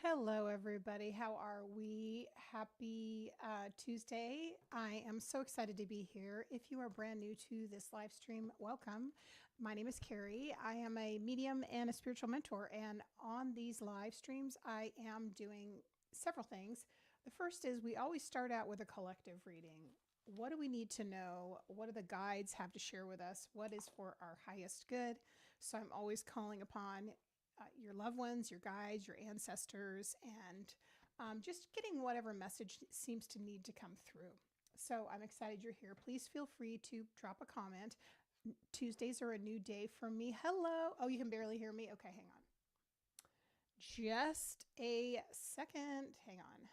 Hello, everybody. How are we? Happy Tuesday. I am so excited to be here. If you are brand new to this live stream, welcome. My name is Carrie. I am a medium and a spiritual mentor. And on these live streams, I am doing several things. The first is we always start out with a collective reading. What do we need to know? What do the guides have to share with us? What is for our highest good? So I'm always calling upon your loved ones, your guides, your ancestors, and just getting whatever message seems to need to come through. So I'm excited you're here. Please feel free to drop a comment. Tuesdays are a new day for me. Hello. Oh, you can barely hear me? Okay, hang on. Just a second. Hang on.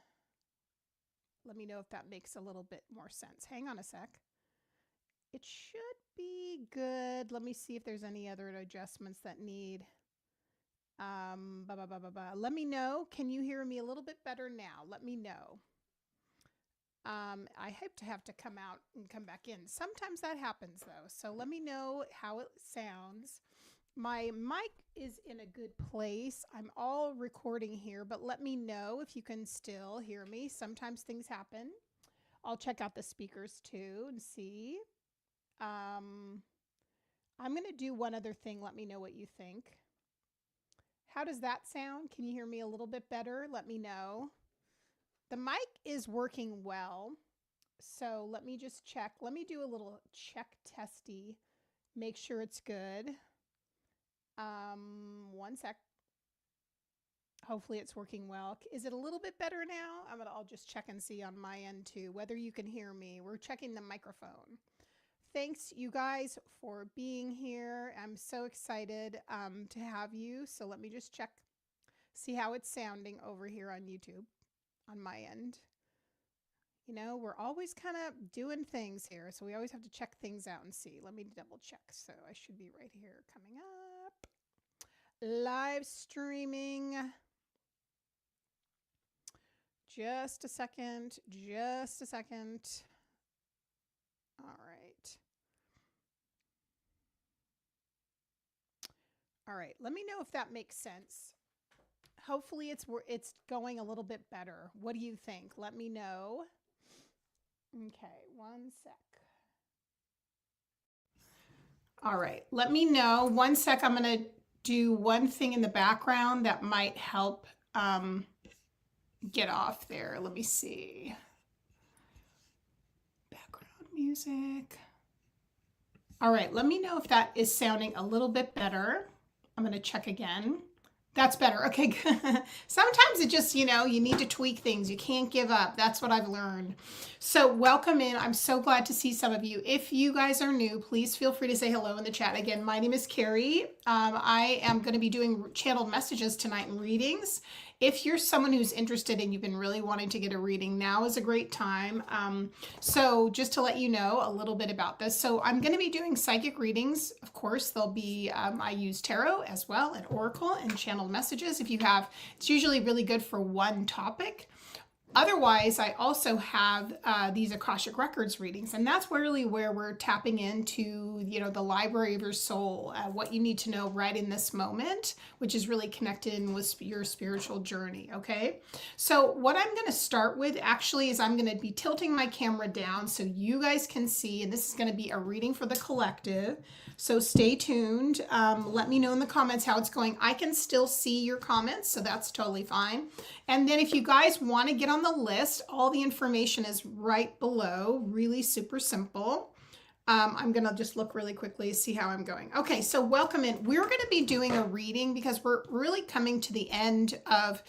Let me know if that makes a little bit more sense. Hang on a sec. It should be good. Let me see if there's any other adjustments that need. Let me know. Can you hear me a little bit better now? Let me know. I hope to have to come out and come back in. Sometimes that happens though. So let me know how it sounds. My mic is in a good place. I'm all recording here, but let me know if you can still hear me. Sometimes things happen. I'll check out the speakers too and see. I'm going to do one other thing. Let me know what you think. How does that sound? Can you hear me a little bit better? Let me know. The mic is working well. So let me just check. Let me do a little check testy. Make sure it's good. One sec. Hopefully it's working well. Is it a little bit better now? I'll just check and see on my end too, whether you can hear me. We're checking the microphone. Thanks, you guys, for being here. I'm so excited to have you. So let me just check, see how it's sounding over here on YouTube on my end. You know, we're always kind of doing things here, so we always have to check things out and see. Let me double check. So I should be right here coming up. Live streaming. Just a second. Just a second. All right. All right, let me know if that makes sense. Hopefully it's going a little bit better. What do you think? Let me know. Okay, one sec. All right, let me know. One sec, I'm going to do one thing in the background that might help get off there. Let me see. Background music. All right, let me know if that is sounding a little bit better. I'm going to check again. That's better. Okay, good. Sometimes it just, you need to tweak things. You can't give up. That's what I've learned. So welcome in. I'm so glad to see some of you. If you guys are new, please feel free to say hello in the chat. Again, my name is Carrie. I am going to be doing channeled messages tonight and readings. If you're someone who's interested and you've been really wanting to get a reading, now is a great time. So just to let you know a little bit about this. So I'm going to be doing psychic readings. Of course, there'll be, I use tarot as well and oracle and channeled messages. If you have, it's usually really good for one topic. Otherwise, I also have these Akashic Records readings, and that's really where we're tapping into, the library of your soul, what you need to know right in this moment, which is really connected in with your spiritual journey, okay? So what I'm going to start with actually is I'm going to be tilting my camera down so you guys can see, and this is going to be a reading for the collective. So stay tuned. Let me know in the comments how it's going. I can still see your comments, so that's totally fine. And then if you guys want to get on the list, all the information is right below, really super simple. I'm going to just look really quickly to see how I'm going. Okay, so welcome in. We're going to be doing a reading because we're really coming to the end of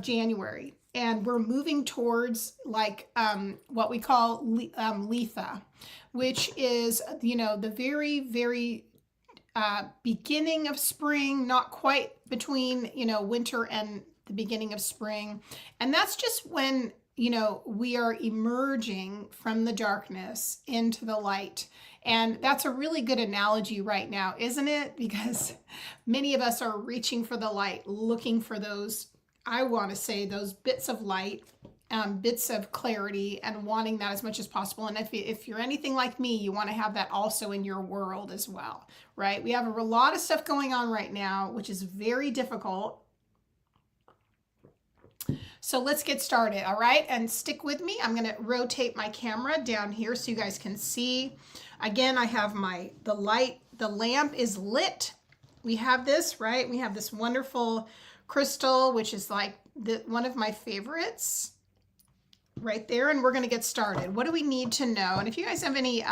January, and we're moving towards like what we call Letha, which is, the very, very beginning of spring, not quite between, winter and the beginning of spring. And that's just when, we are emerging from the darkness into the light. And that's a really good analogy right now, isn't it? Because many of us are reaching for the light, looking for those, I want to say, those bits of light, bits of clarity, and wanting that as much as possible. And if you're anything like me, you want to have that also in your world as well, right? We have a lot of stuff going on right now, which is very difficult. So let's get started, all right? And stick with me. I'm gonna rotate my camera down here so you guys can see. Again, I have the light, the lamp is lit. We have this, right? We have this wonderful crystal, which is like one of my favorites right there. And we're gonna get started. What do we need to know? And if you guys have any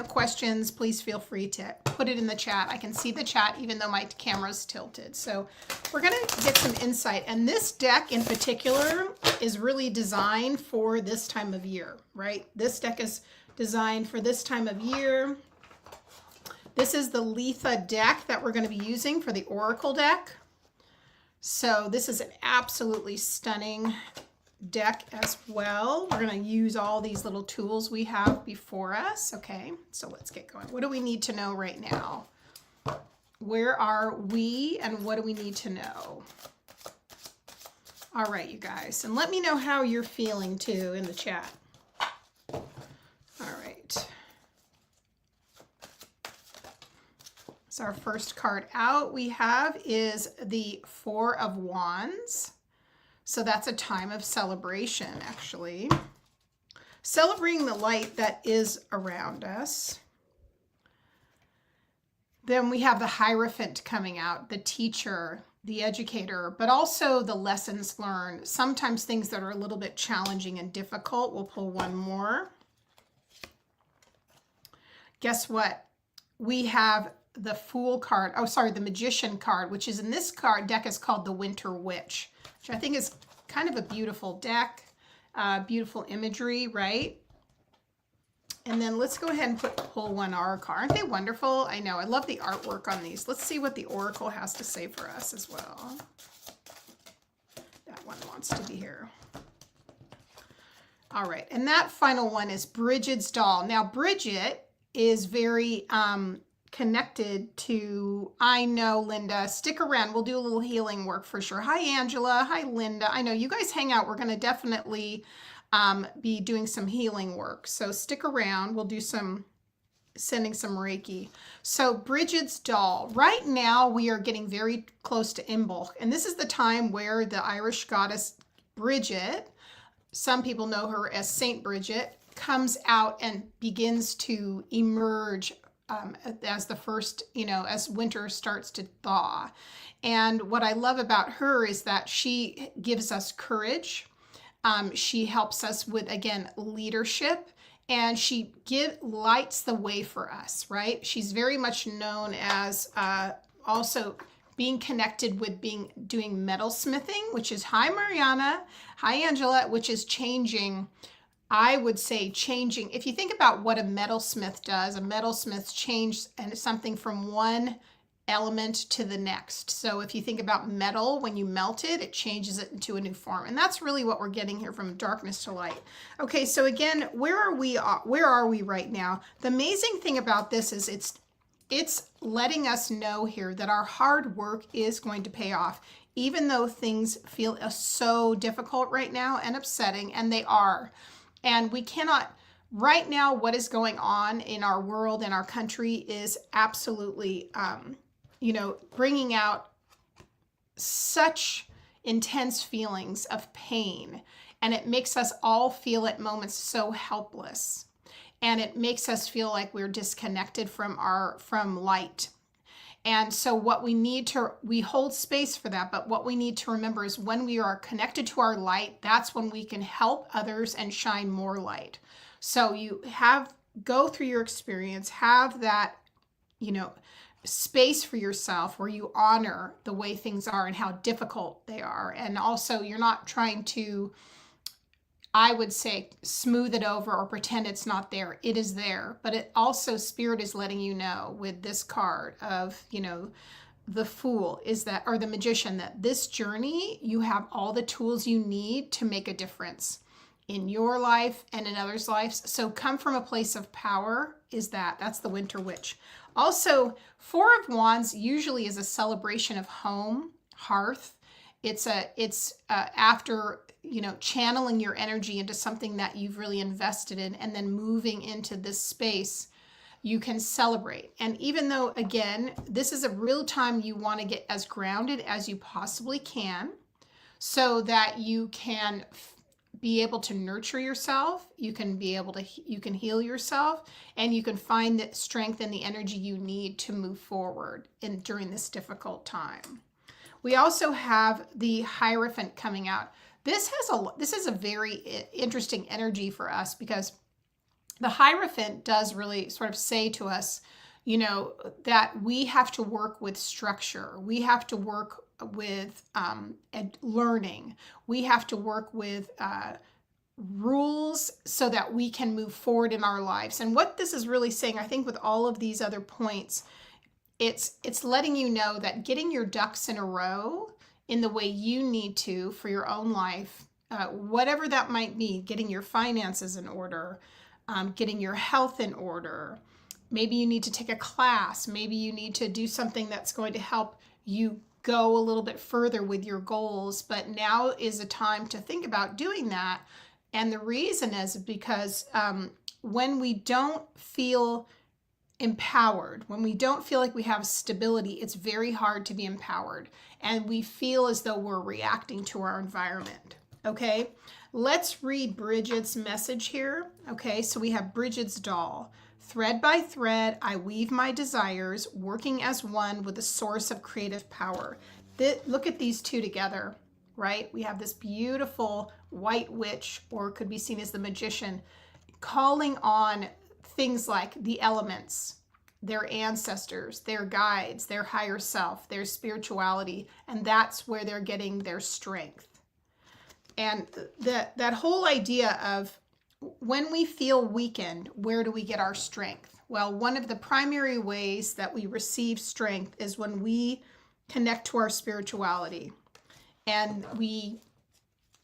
questions, please feel free to put it in the chat. I can see the chat even though my camera's tilted. So we're gonna get some insight. And this deck in particular is really designed for this time of year, right? This deck is designed for this time of year. This is the Letha deck that we're gonna be using for the Oracle deck. So this is an absolutely stunning deck as well. We're going to use all these little tools we have before us. Okay, so let's get going. What do we need to know right now? Where are we and what do we need to know? All right, you guys, and let me know how you're feeling too in the chat. All right. So our first card out we have is the Four of Wands. So that's a time of celebration, actually. Celebrating the light that is around us. Then we have the Hierophant coming out, the teacher, the educator, but also the lessons learned. Sometimes things that are a little bit challenging and difficult. We'll pull one more. Guess what? We have the Fool card. Oh, sorry, the Magician card, which is in this card deck is called the Winter Witch, which I think is kind of a beautiful deck, beautiful imagery, right? And then let's go ahead and pull one card. Aren't they wonderful? I know, I love the artwork on these. Let's see what the Oracle has to say for us as well. That one wants to be here. All right, and that final one is Bridget's doll. Now, Bridget is very connected to, I know, Linda, stick around. We'll do a little healing work for sure. Hi, Angela. Hi, Linda. I know you guys hang out. We're going to definitely be doing some healing work. So stick around. We'll do sending some Reiki. So Bridget's doll. Right now, we are getting very close to Imbolc. And this is the time where the Irish goddess Bridget, some people know her as Saint Bridget, comes out and begins to emerge as the first, as winter starts to thaw. And what I love about her is that she gives us courage. She helps us with, again, leadership, and she lights the way for us, right? She's very much known as also being connected with doing metalsmithing, which is, hi, Mariana, hi, Angela, which is changing. I would say changing, if you think about what a metalsmith does, a metalsmith changes something from one element to the next. So if you think about metal, when you melt it, it changes it into a new form. And that's really what we're getting here from darkness to light. Okay, so again, where are we right now? The amazing thing about this is it's letting us know here that our hard work is going to pay off, even though things feel so difficult right now and upsetting, and they are. And we cannot, right now, what is going on in our world and our country is absolutely, bringing out such intense feelings of pain. And it makes us all feel at moments so helpless. And it makes us feel like we're disconnected from light. And so we hold space for that, but what we need to remember is when we are connected to our light, that's when we can help others and shine more light. So you go through your experience, have that, space for yourself where you honor the way things are and how difficult they are. And also you're not trying to, I would say, smooth it over or pretend it's not there. It is there. But it also, Spirit is letting you know with this card of, the Fool or the Magician, that this journey, you have all the tools you need to make a difference in your life and in others' lives. So come from a place of power that's the Winter Witch. Also, Four of Wands usually is a celebration of home, hearth. It's after, channeling your energy into something that you've really invested in and then moving into this space, you can celebrate. And even though, again, this is a real time you want to get as grounded as you possibly can. so that you can be able to nurture yourself, you can heal yourself, and you can find the strength and the energy you need to move forward during this difficult time. We also have the Hierophant coming out. This is a very interesting energy for us, because the Hierophant does really sort of say to us, that we have to work with structure. We have to work with learning. We have to work with rules so that we can move forward in our lives. And what this is really saying, I think, with all of these other points, it's letting you know that getting your ducks in a row in the way you need to for your own life, whatever that might be, getting your finances in order, getting your health in order. Maybe you need to take a class. Maybe you need to do something that's going to help you go a little bit further with your goals. But now is a time to think about doing that. And the reason is because when we don't feel empowered, when we don't feel like we have stability, it's very hard to be empowered. And we feel as though we're reacting to our environment. Okay, let's read Bridget's message here. Okay, so we have Bridget's doll. Thread by thread, I weave my desires, working as one with the source of creative power. Look at these two together, right? We have this beautiful white witch, or could be seen as the magician, calling on things like the elements, their ancestors, their guides, their higher self, their spirituality, and that's where they're getting their strength. And that whole idea of when we feel weakened, where do we get our strength? Well, one of the primary ways that we receive strength is when we connect to our spirituality and we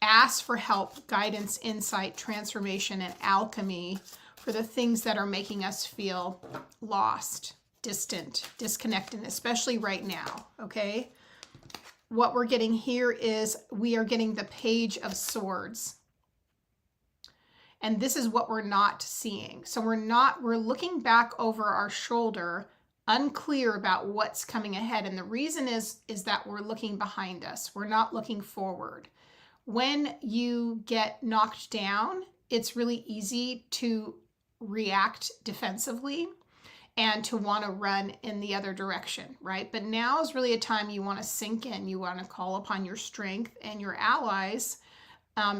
ask for help, guidance, insight, transformation, and alchemy for the things that are making us feel lost, distant, disconnected, especially right now, okay? What we're getting here is we are getting the Page of Swords. And this is what we're not seeing. So we're looking back over our shoulder, unclear about what's coming ahead. And the reason is that we're looking behind us. We're not looking forward. When you get knocked down, it's really easy to react defensively and to want to run in the other direction, right? But now is really a time you want to sink in. You want to call upon your strength and your allies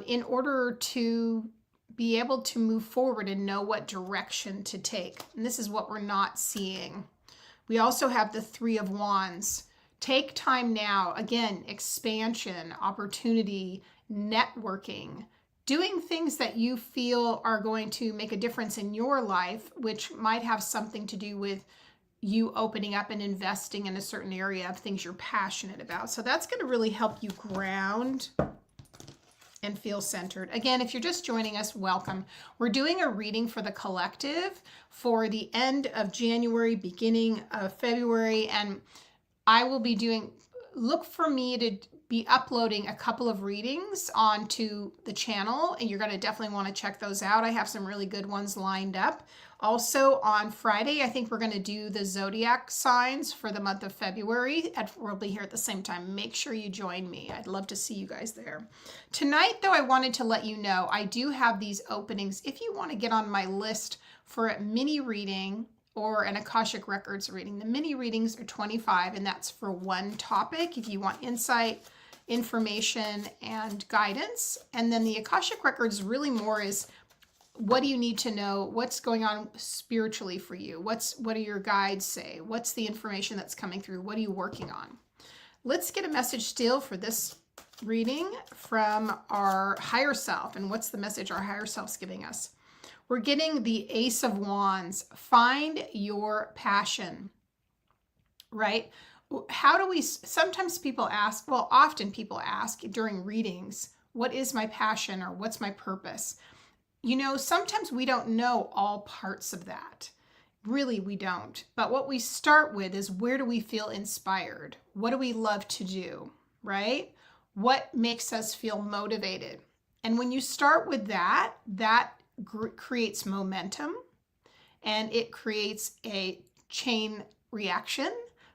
in order to be able to move forward and know what direction to take. And this is what we're not seeing. We also have the Three of Wands. Take time now. Again, expansion, opportunity, networking, doing things that you feel are going to make a difference in your life, which might have something to do with you opening up and investing in a certain area of things you're passionate about. So that's going to really help you ground and feel centered. Again, if you're just joining us, welcome. We're doing a reading for the collective for the end of January, beginning of February, and I will be look for me to be uploading a couple of readings onto the channel, and you're going to definitely want to check those out. I have some really good ones lined up. Also on Friday, I think we're going to do the zodiac signs for the month of February. We'll be here at the same time. Make sure you join me. I'd love to see you guys there. Tonight, though, I wanted to let you know I do have these openings. If you want to get on my list for a mini reading or an Akashic Records reading, the mini readings are $25, and that's for one topic if you want insight, information, and guidance. And then the Akashic Records really more is, what do you need to know? What's going on spiritually for you? What do your guides say? What's the information that's coming through? What are you working on? Let's get a message still for this reading from our higher self. And what's the message our higher self's giving us? We're getting the Ace of Wands. Find your passion, right? How do we, sometimes people ask, well, often people ask during readings, what is my passion or what's my purpose? You know, sometimes we don't know all parts of that. Really, we don't. But what we start with is, where do we feel inspired? What do we love to do, right? What makes us feel motivated? And when you start with that, creates momentum, and it creates a chain reaction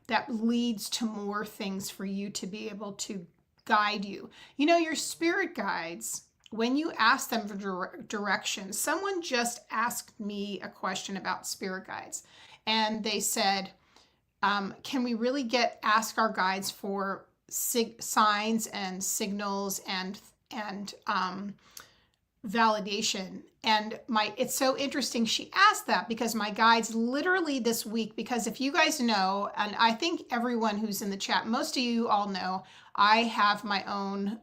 that leads to more things for you to be able to guide you. You know, your spirit guides, when you ask them for direction, someone just asked me a question about spirit guides, and they said, can we really ask our guides for signs and signals and validation? And it's so interesting she asked that, because my guides literally this week, because if you guys know, and I think everyone who's in the chat, most of you all know, I have my own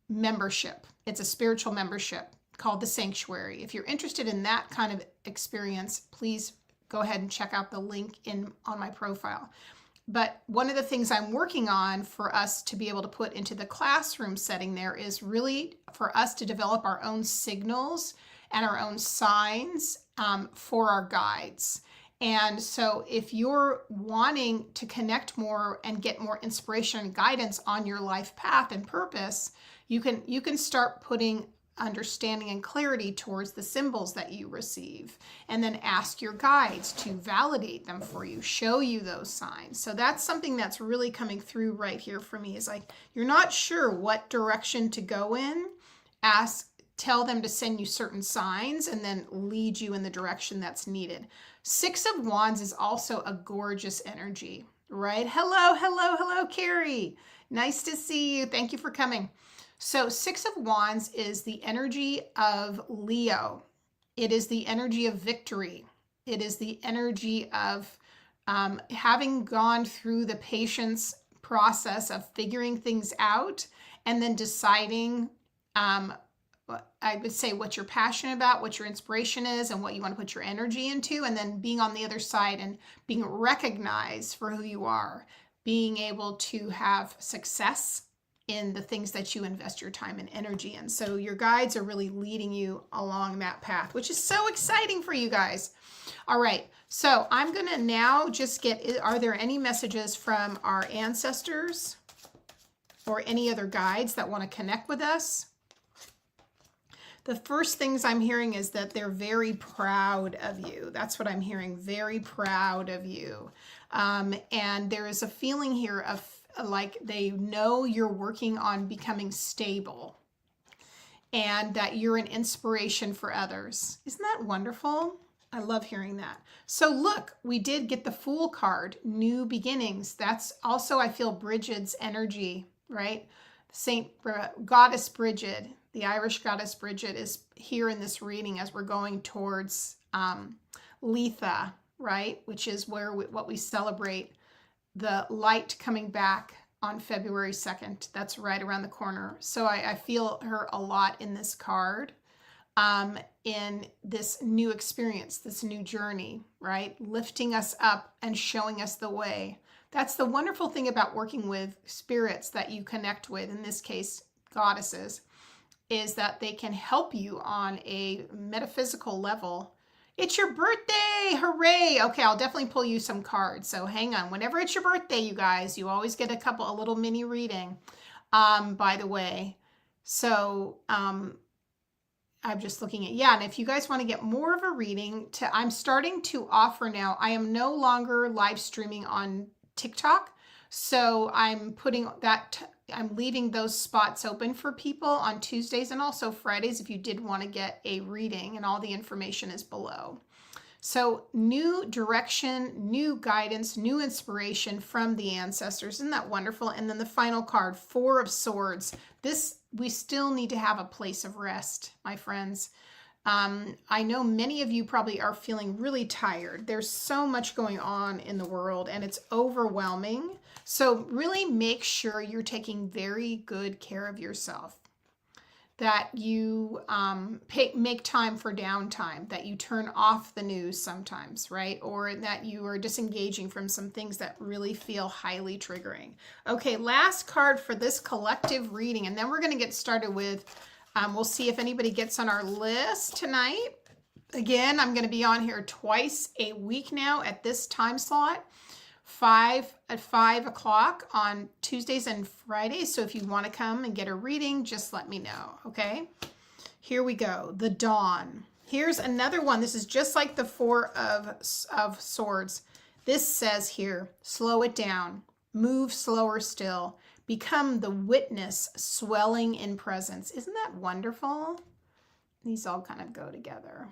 membership. It's a spiritual membership called The Sanctuary. If you're interested in that kind of experience, please go ahead and check out the link on my profile. But one of the things I'm working on for us to be able to put into the classroom setting there is really for us to develop our own signals and our own signs for our guides. And so if you're wanting to connect more and get more inspiration and guidance on your life path and purpose, you can start putting understanding and clarity towards the symbols that you receive, and then ask your guides to validate them for you, show you those signs. So that's something that's really coming through right here for me, is like, you're not sure what direction to go in, tell them to send you certain signs and then lead you in the direction that's needed. Six of Wands is also a gorgeous energy, right? Hello, Carrie. Nice to see you. Thank you for coming. So Six of Wands is the energy of Leo. It is the energy of victory. It is the energy of having gone through the patience process of figuring things out and then deciding, I would say, what you're passionate about, what your inspiration is, and what you want to put your energy into, and then being on the other side and being recognized for who you are, being able to have success in the things that you invest your time and energy in. So your guides are really leading you along that path, which is so exciting for you guys. All right, so I'm gonna now just are there any messages from our ancestors or any other guides that want to connect with us? The first things I'm hearing is that they're very proud of you. That's what I'm hearing, very proud of you. And there is a feeling here of like they know you're working on becoming stable and that you're an inspiration for others. Isn't that wonderful? I love hearing that. So look, we did get the Fool card, new beginnings. That's also, I feel, Bridget's energy, right? Goddess Bridget, the Irish goddess Bridget, is here in this reading as we're going towards Letha, right? Which is what we celebrate, the light coming back on February 2nd. That's right around the corner. So I feel her a lot in this card, in this new experience, this new journey, right? Lifting us up and showing us the way. That's the wonderful thing about working with spirits that you connect with, in this case, goddesses, is that they can help you on a metaphysical level. It's your birthday, hooray. Okay, I'll definitely pull you some cards. So hang on, whenever it's your birthday, you guys, you always get a little mini reading, by the way. So I'm just looking at, yeah, and if you guys want to get more of a reading, I'm starting to offer now, I am no longer live streaming on TikTok. So I'm leaving those spots open for people on Tuesdays and also Fridays if you did want to get a reading, and all the information is below. So new direction, new guidance, new inspiration from the ancestors. Isn't that wonderful? And then the final card, Four of Swords. We still need to have a place of rest, my friends. I know many of you probably are feeling really tired. There's so much going on in the world and it's overwhelming. So really make sure you're taking very good care of yourself, that you make time for downtime, that you turn off the news sometimes, right? Or that you are disengaging from some things that really feel highly triggering. Okay, last card for this collective reading, and then we're going to get started with, we'll see if anybody gets on our list tonight. Again, I'm going to be on here twice a week now at this time slot. 5 o'clock on Tuesdays and Fridays. So if you want to come and get a reading, just let me know. Okay. Here we go. The Dawn. Here's another one. This is just like the Four of Swords. This says here, slow it down, move slower still, Become the witness swelling in presence. Isn't that wonderful? These all kind of go together.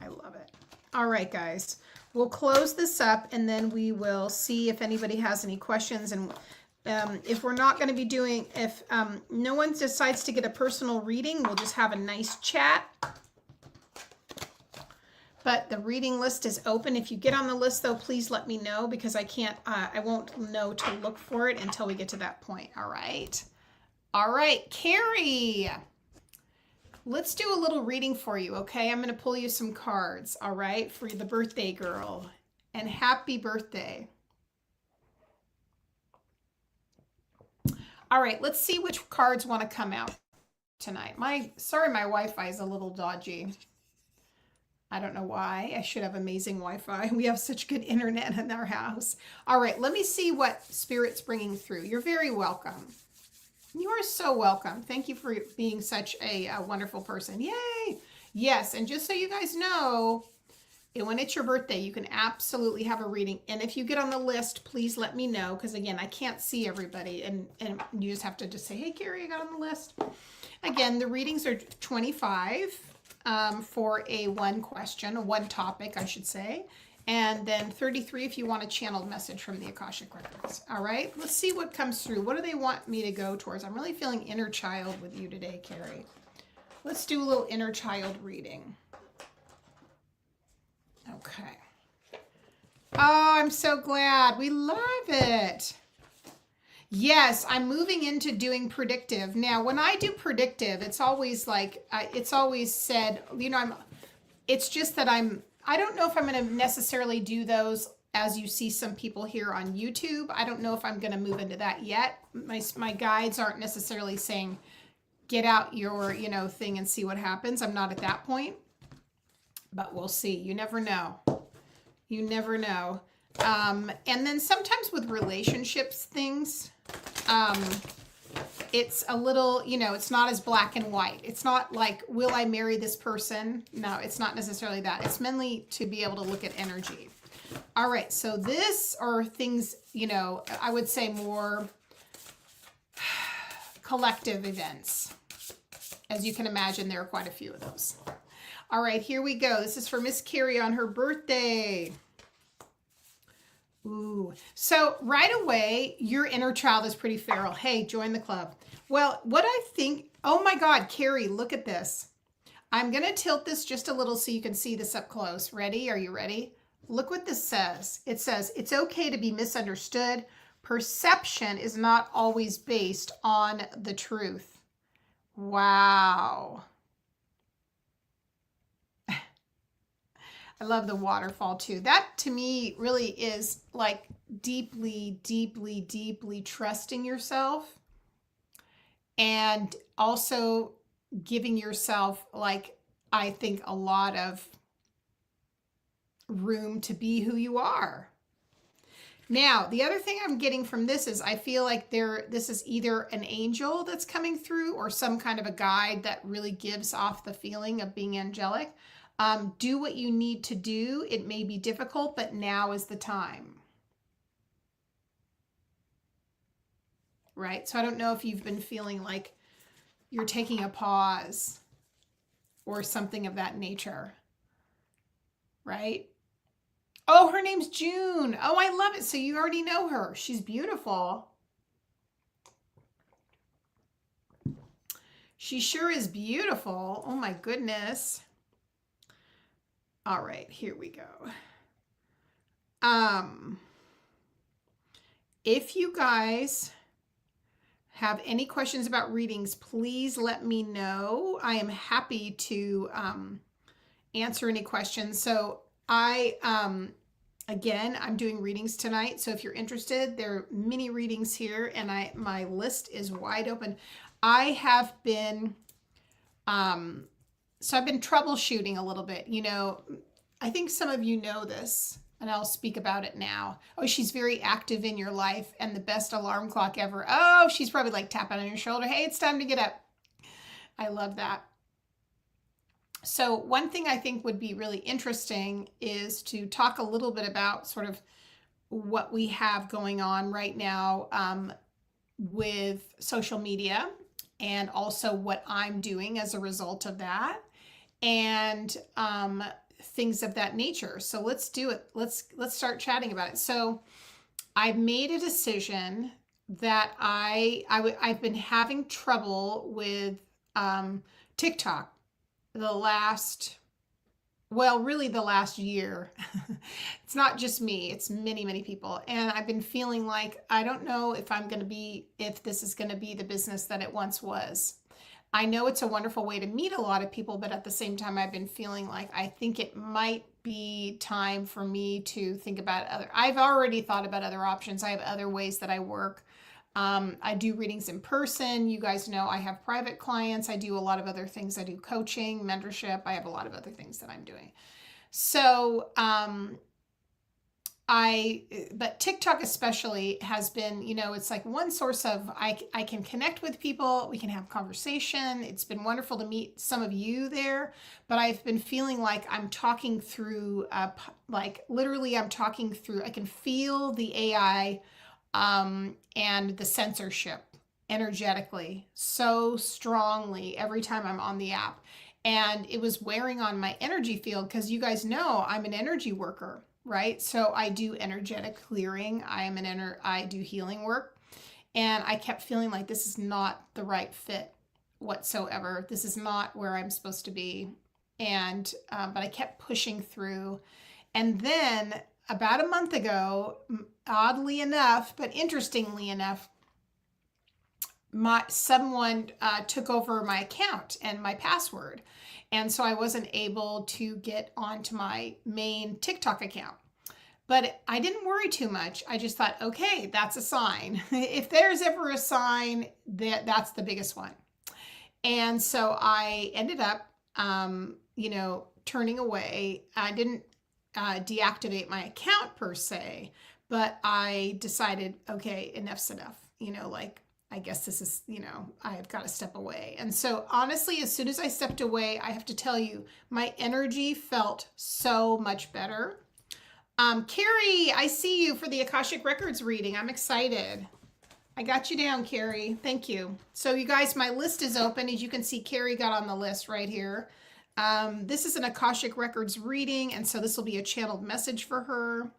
I love it. All right, guys. We'll close this up and then we will see if anybody has any questions. And if we're not going to be doing, if no one decides to get a personal reading, we'll just have a nice chat. But the reading list is open. If you get on the list, though, please let me know because I won't know to look for it until we get to that point. All right. All right, Carrie. Let's do a little reading for you, okay? I'm going to pull you some cards, all right, for the birthday girl. And happy birthday. All right, let's see which cards want to come out tonight. Sorry, my Wi-Fi is a little dodgy. I don't know why. I should have amazing Wi-Fi. We have such good internet in our house. All right, let me see what Spirit's bringing through. You're very welcome. You are so welcome. Thank you for being such a wonderful person. Yay! Yes, and just so you guys know, when it's your birthday, you can absolutely have a reading. And if you get on the list, please let me know. Because again, I can't see everybody. And you just have to just say, hey, Carrie, I got on the list. Again, the readings are 25 for a one topic, I should say. And then 33 if you want a channeled message from the Akashic Records. All right, let's see what comes through. What do they want me to go towards? I'm really feeling inner child with you today, Carrie. Let's do a little inner child reading. Okay. Oh, I'm so glad. We love it. Yes, I'm moving into doing predictive. Now, when I do predictive, it's always like, it's always said, you know, it's just that I don't know if I'm going to necessarily do those as you see some people here on YouTube. I don't know if I'm going to move into that yet. My guides aren't necessarily saying, get out your, thing and see what happens. I'm not at that point, but we'll see. You never know. You never know. And then sometimes with relationships things, it's a little, it's not as black and white. It's not like, will I marry this person? No, it's not necessarily that. It's mainly to be able to look at energy. All right. So this are things, I would say more collective events. As you can imagine, there are quite a few of those. All right, here we go. This is for Miss Carrie on her birthday. Ooh, so right away, your inner child is pretty feral. Hey, join the club. Well, what I think, oh my God, Carrie, look at this. I'm going to tilt this just a little so you can see this up close. Ready? Are you ready? Look what this says. It says, it's okay to be misunderstood. Perception is not always based on the truth. Wow. I love the waterfall too. That to me really is like deeply, deeply, deeply trusting yourself and also giving yourself, like, I think a lot of room to be who you are. Now, the other thing I'm getting from this is I feel like this is either an angel that's coming through or some kind of a guide that really gives off the feeling of being angelic. Do what you need to do. It may be difficult, but now is the time. Right? So I don't know if you've been feeling like you're taking a pause or something of that nature. Right? Oh, her name's June. Oh, I love it. So you already know her. She's beautiful. She sure is beautiful. Oh my goodness. All right, here we go. If you guys have any questions about readings, please let me know. I am happy to answer any questions. So again, I'm doing readings tonight. So if you're interested, there are mini readings here and my list is wide open. I have been, so I've been troubleshooting a little bit, I think some of you know this and I'll speak about it now. Oh, she's very active in your life and the best alarm clock ever. Oh, she's probably like tapping on your shoulder. Hey, it's time to get up. I love that. So one thing I think would be really interesting is to talk a little bit about sort of what we have going on right now with social media and also what I'm doing as a result of that, and things of that nature. So let's do it. Let's start chatting about it. So I've made a decision that I've been having trouble with TikTok the last, well, really the last year. It's not just me, it's many, many people. And I've been feeling like I don't know if this is going to be the business that it once was. I know it's a wonderful way to meet a lot of people, but at the same time, I've been feeling like I think it might be time for me to think about I've already thought about other options. I have other ways that I work. I do readings in person. You guys know I have private clients. I do a lot of other things. I do coaching, mentorship. I have a lot of other things that I'm doing. So, but TikTok especially has been, it's like one source of, I can connect with people. We can have conversation. It's been wonderful to meet some of you there, but I've been feeling like I'm talking through, like literally I'm talking through, I can feel the AI, and the censorship energetically so strongly every time I'm on the app. And it was wearing on my energy field because you guys know I'm an energy worker, right? So I do energetic clearing. I do healing work. And I kept feeling like this is not the right fit whatsoever. This is not where I'm supposed to be. And, but I kept pushing through. And then about a month ago, oddly enough, but interestingly enough, someone took over my account and my password. And so I wasn't able to get onto my main TikTok account. But I didn't worry too much. I just thought, okay, that's a sign. If there's ever a sign, that's the biggest one. And so I ended up, turning away. I didn't deactivate my account per se, but I decided, okay, enough's enough. I guess this is, I have got to step away. And so honestly, as soon as I stepped away, I have to tell you, my energy felt so much better. Carrie, I see you for the Akashic Records reading. I'm excited. I got you down, Carrie. Thank you. So you guys, my list is open. As you can see, Carrie got on the list right here. This is an Akashic Records reading, and so this will be a channeled message for her.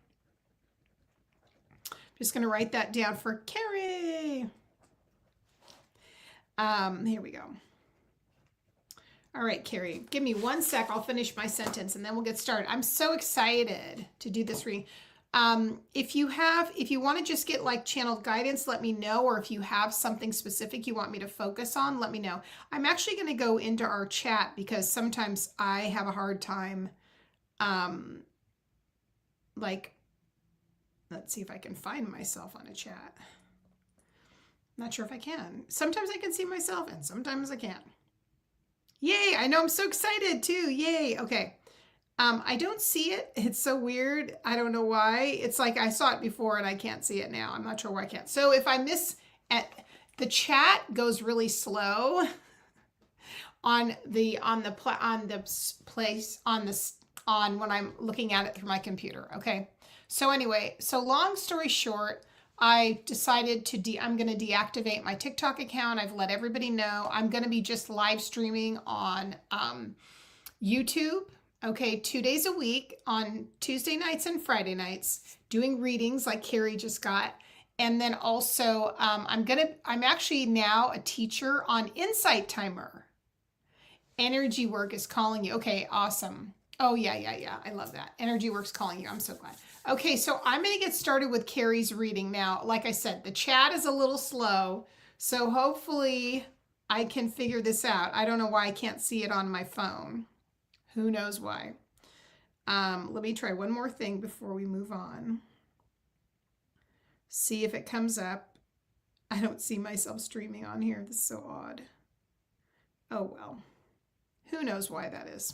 I'm just going to write that down for Carrie. Here we go. All right, Carrie, give me 1 sec. I'll finish my sentence and then we'll get started. I'm so excited to do this reading. If you want to just get like channeled guidance, let me know. Or if you have something specific you want me to focus on, let me know. I'm actually going to go into our chat because sometimes I have a hard time, let's see if I can find myself on a chat. Not sure if I can. Sometimes I can see myself and sometimes I can't. Yay, I know, I'm so excited too. Yay. Okay. I don't see it. It's so weird. I don't know why. It's like I saw it before and I can't see it now. I'm not sure why I can't. So if I miss the chat goes really slow on when I'm looking at it through my computer. Okay. So anyway, so long story short, I decided I'm going to deactivate my TikTok account. I've let everybody know. I'm going to be just live streaming on YouTube. Okay, 2 days a week on Tuesday nights and Friday nights, doing readings like Carrie just got. And then also, I'm actually now a teacher on Insight Timer. Energy work is calling you. Okay, awesome. Oh, yeah. I love that. Energy work's calling you. I'm so glad. Okay, so I'm going to get started with Carrie's reading now. Like I said, the chat is a little slow, so hopefully I can figure this out. I don't know why I can't see it on my phone. Who knows why? Let me try one more thing before we move on. See if it comes up. I don't see myself streaming on here. This is so odd. Oh, well. Who knows why that is?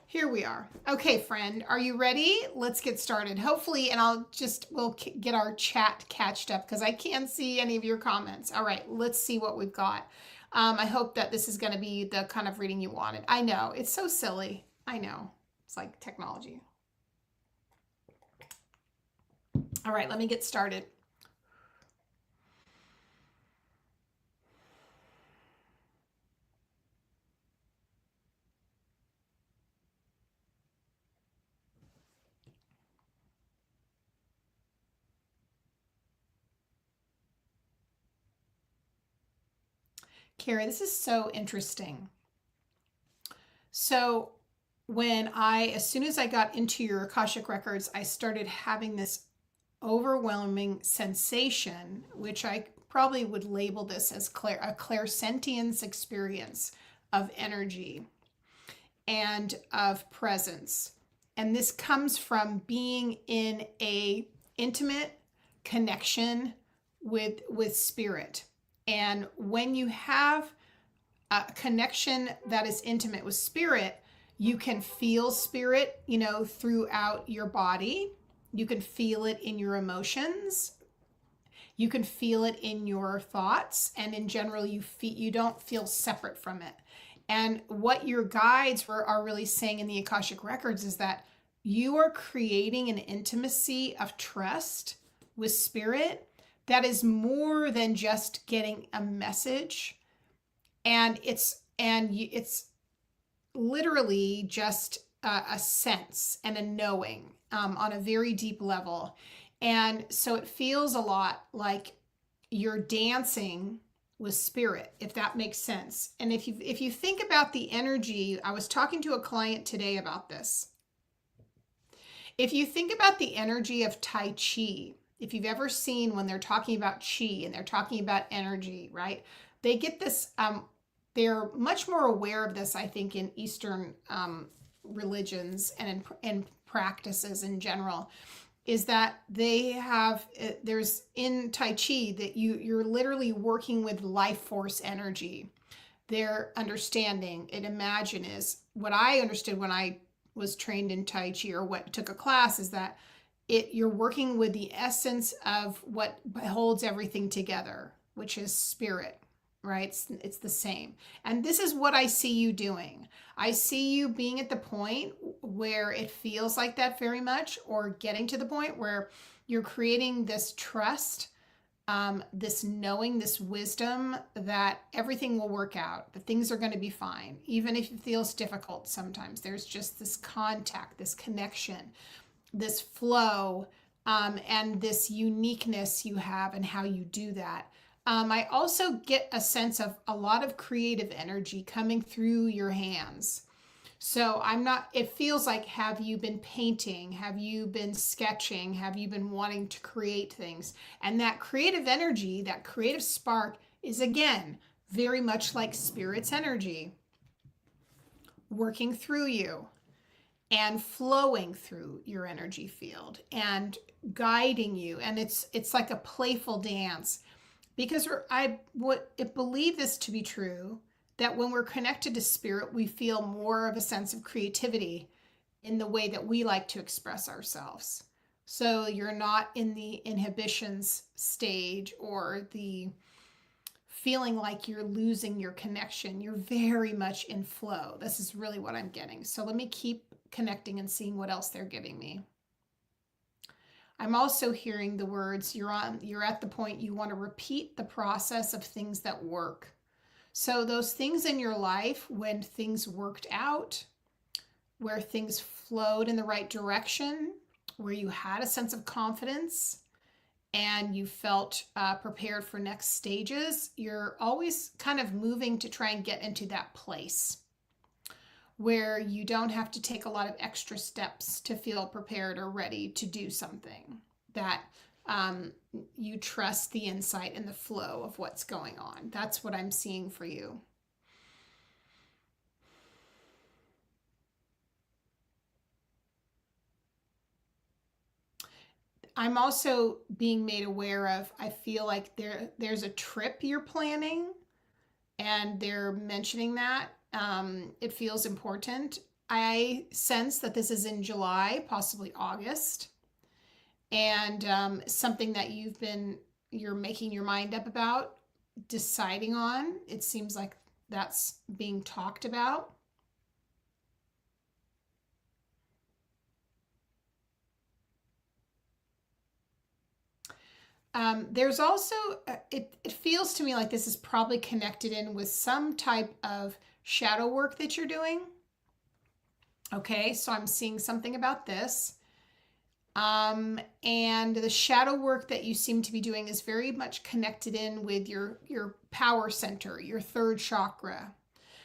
Here we are. Okay, friend, are you ready? Let's get started. Hopefully, and we'll get our chat catched up because I can't see any of your comments. All right, let's see what we've got. I hope that this is going to be the kind of reading you wanted. I know, it's so silly. I know, it's like technology. All right, let me get started. Carrie, this is so interesting. So as soon as I got into your Akashic Records, I started having this overwhelming sensation, which I probably would label this as a clairsentience experience of energy and of presence. And this comes from being in a intimate connection with spirit. And when you have a connection that is intimate with spirit, you can feel spirit, throughout your body. You can feel it in your emotions. You can feel it in your thoughts. And in general, you don't feel separate from it. And what your guides are really saying in the Akashic Records is that you are creating an intimacy of trust with spirit that is more than just getting a message. And it's literally just a sense and a knowing on a very deep level. And so it feels a lot like you're dancing with spirit, if that makes sense. And if you think about the energy, I was talking to a client today about this. If you think about the energy of Tai Chi, if you've ever seen when they're talking about Chi and they're talking about energy, right? They get this, they're much more aware of this, I think, in Eastern religions and in practices in general, is that they have, there's in Tai Chi that you're literally working with life force energy. Their understanding and imagine is what I understood when I was trained in Tai Chi or what took a class is that you're working with the essence of what holds everything together, which is spirit, right? It's the same. And this is what I see you doing. I see you being at the point where it feels like that very much, or getting to the point where you're creating this trust, this knowing, this wisdom that everything will work out, that things are going to be fine, even if it feels difficult sometimes. There's just this contact, this connection, this flow, and this uniqueness you have and how you do that. I also get a sense of a lot of creative energy coming through your hands. So it feels like, have you been painting? Have you been sketching? Have you been wanting to create things? And that creative energy, that creative spark is, again, very much like spirit's energy working through you and flowing through your energy field and guiding you. And it's like a playful dance, because I would believe this to be true, that when we're connected to spirit, we feel more of a sense of creativity in the way that we like to express ourselves. So you're not in the inhibitions stage or the feeling like you're losing your connection. You're very much in flow. This is really what I'm getting. So let me keep connecting and seeing what else they're giving me. I'm also hearing the words, you're at the point you want to repeat the process of things that work. So those things in your life when things worked out, where things flowed in the right direction, where you had a sense of confidence and you felt prepared for next stages, you're always kind of moving to try and get into that place where you don't have to take a lot of extra steps to feel prepared or ready to do something, that you trust the insight and the flow of what's going on. That's what I'm seeing for you. I'm also being made aware of, I feel like there's a trip you're planning, and they're mentioning that. It feels important. I sense that this is in July, possibly August, and something that you're making your mind up about, deciding on. It seems like that's being talked about. There's also, it feels to me like this is probably connected in with some type of shadow work that you're doing. Okay, so I'm seeing something about this. And the shadow work that you seem to be doing is very much connected in with your power center, your third chakra.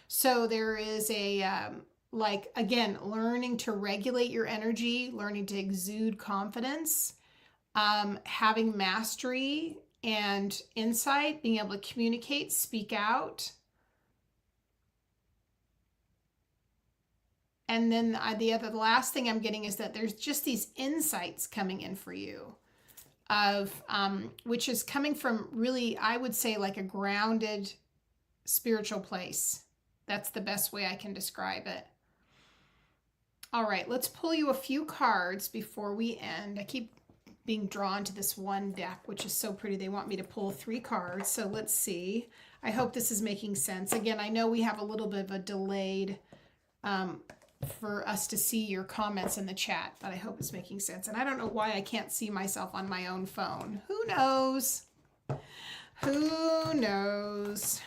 So there is a, like, again, learning to regulate your energy, learning to exude confidence, having mastery and insight, being able to communicate, speak out. And then the last thing I'm getting is that there's just these insights coming in for you of, which is coming from really, I would say, like a grounded spiritual place. That's the best way I can describe it. All right, let's pull you a few cards before we end. I keep being drawn to this one deck, which is so pretty. They want me to pull 3 cards. So let's see. I hope this is making sense. Again, I know we have a little bit of a delayed for us to see your comments in the chat, but I hope it's making sense. And I don't know why I can't see myself on my own phone. Who knows? Who knows?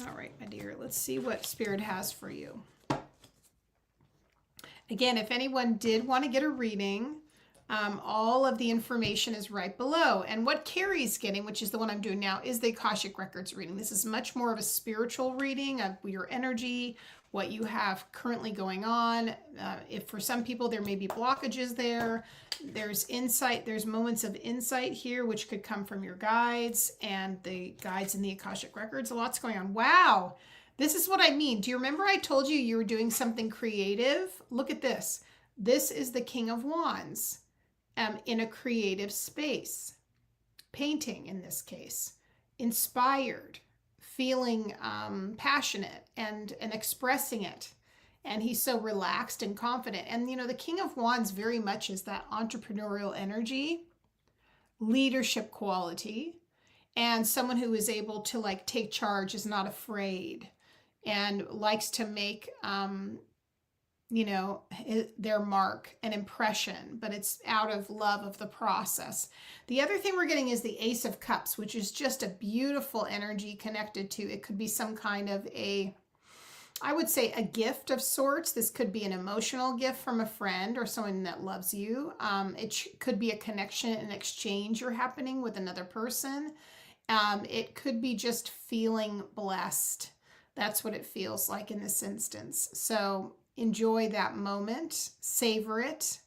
All right, my dear, let's see what Spirit has for you. Again, if anyone did want to get a reading, all of the information is right below. And what Carrie's getting, which is the one I'm doing now, is the Akashic Records reading. This is much more of a spiritual reading of your energy, what you have currently going on. If for some people there may be blockages there, there's insight, there's moments of insight here, which could come from your guides and the guides in the Akashic Records. A lot's going on. Wow. This is what I mean. Do you remember I told you you were doing something creative? Look at this. This is the King of Wands. In a creative space, painting in this case, inspired, feeling passionate and expressing it. And he's so relaxed and confident. And you know, the King of Wands very much is that entrepreneurial energy, leadership quality, and someone who is able to like take charge, is not afraid, and likes to make you know, their mark, an impression, but it's out of love of the process. The other thing we're getting is the Ace of Cups, which is just a beautiful energy connected to, it could be some kind of a, I would say, a gift of sorts. This could be an emotional gift from a friend or someone that loves you. It could be a connection, an exchange you're happening with another person. It could be just feeling blessed. That's what it feels like in this instance. So enjoy that moment, savor it,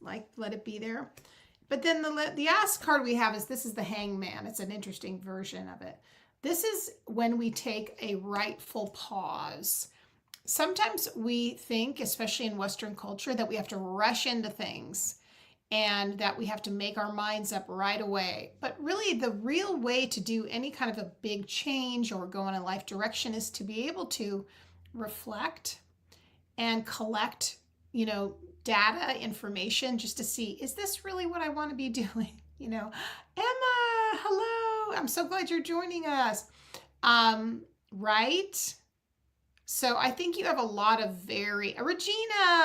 like let it be there. But then the last card we have is, this is the Hangman. It's an interesting version of it. This is when we take a rightful pause. Sometimes we think, especially in Western culture, that we have to rush into things and that we have to make our minds up right away. But really, the real way to do any kind of a big change or go in a life direction is to be able to reflect and collect, you know, data, information, just to see, is this really what I want to be doing? You know, Emma, hello. I'm so glad you're joining us. Right? So I think you have a lot of Regina,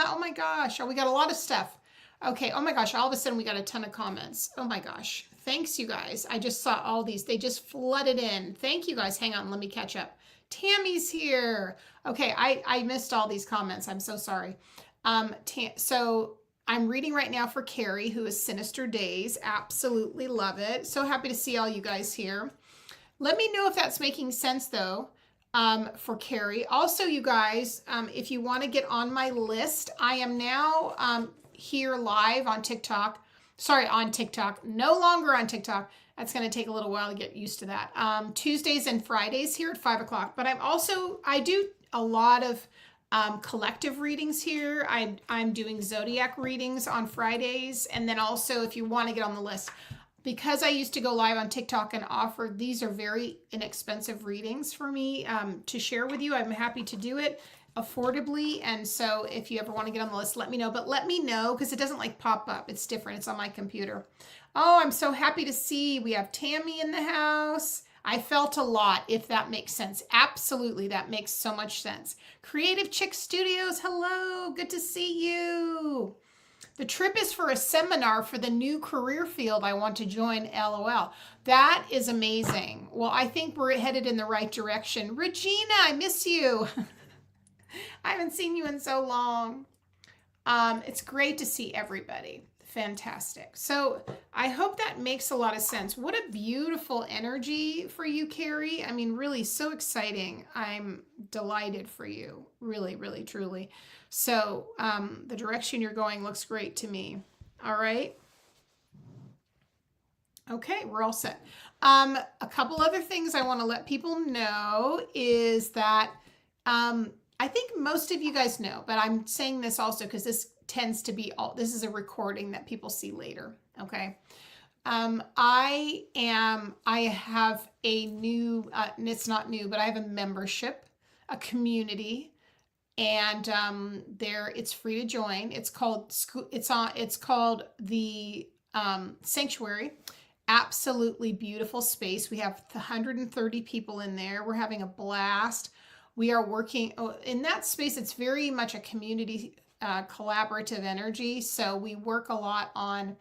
oh my gosh. Oh, we got a lot of stuff. Okay. Oh my gosh. All of a sudden we got a ton of comments. Oh my gosh. Thanks, you guys. I just saw all these. They just flooded in. Thank you guys. Hang on. Let me catch up. Tammy's here. Okay, I missed all these comments. I'm so sorry. So I'm reading right now for Carrie, who is Sinister Days. Absolutely love it. So happy to see all you guys here. Let me know if that's making sense, though, for Carrie. Also, you guys, if you want to get on my list, I am now here live on TikTok. Sorry, on TikTok. No longer on TikTok. That's going to take a little while to get used to that. Tuesdays and Fridays here at 5 o'clock. But I do a lot of collective readings here. I'm doing zodiac readings on Fridays. And then also, if you want to get on the list, because I used to go live on TikTok and offer, these are very inexpensive readings for me to share with you. I'm happy to do it affordably. And so if you ever want to get on the list, let me know. But let me know, because it doesn't like pop up. It's different. It's on my computer. Oh, I'm so happy to see we have Tammy in the house. I felt a lot, if that makes sense. Absolutely, that makes so much sense. Creative Chick Studios, hello. Good to see you. The trip is for a seminar for the new career field I want to join, LOL. That is amazing. Well, I think we're headed in the right direction. Regina, I miss you. I haven't seen you in so long. It's great to see everybody. Fantastic. So I hope that makes a lot of sense. What a beautiful energy for you, Carrie. I mean, really so exciting. I'm delighted for you. Really, really, truly. So the direction you're going looks great to me. All right. Okay, we're all set. A couple other things I want to let people know is that I think most of you guys know, but I'm saying this also because this tends to be this is a recording that people see later. Okay. I have a new, it's not new, but I have a membership, a community, and it's free to join. It's called the Sanctuary. Absolutely beautiful space. We have 130 people in there. We're having a blast. We are working in that space. It's very much a community collaborative energy. So we work a lot on,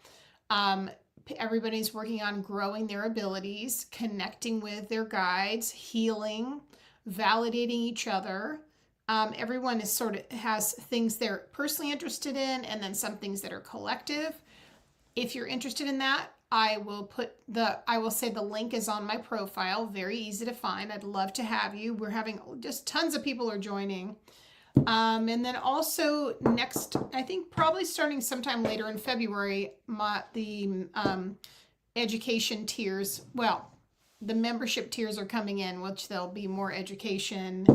everybody's working on growing their abilities, connecting with their guides, healing, validating each other. Everyone is has things they're personally interested in, and then some things that are collective. If you're interested in that, I will say the link is on my profile. Very easy to find. I'd love to have you. We're having just tons of people are joining. And then also next, I think probably starting sometime later in February, the education tiers, the membership tiers are coming in, which there'll be more education.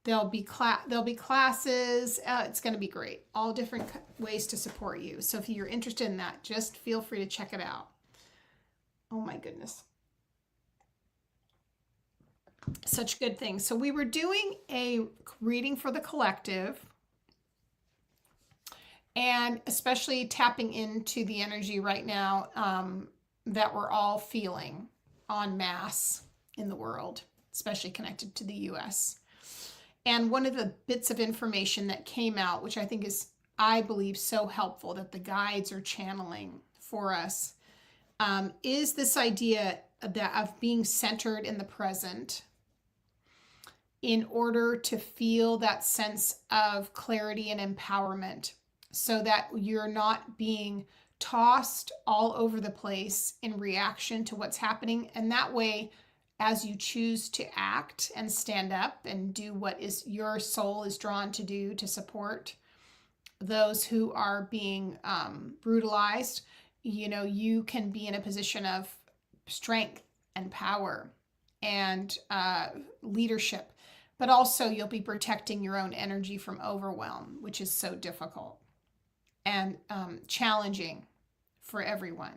There'll be classes. It's going to be great. All different ways to support you. So if you're interested in that, just feel free to check it out. Oh my goodness. Such good things. So we were doing a reading for the collective, and especially tapping into the energy right now that we're all feeling en masse in the world, especially connected to the US. And one of the bits of information that came out, which I think is, I believe, so helpful that the guides are channeling for us, is this idea of being centered in the present in order to feel that sense of clarity and empowerment, so that you're not being tossed all over the place in reaction to what's happening. And that way, as you choose to act and stand up and do what is your soul is drawn to do to support those who are being brutalized, you can be in a position of strength and power and leadership, but also you'll be protecting your own energy from overwhelm, which is so difficult and challenging for everyone.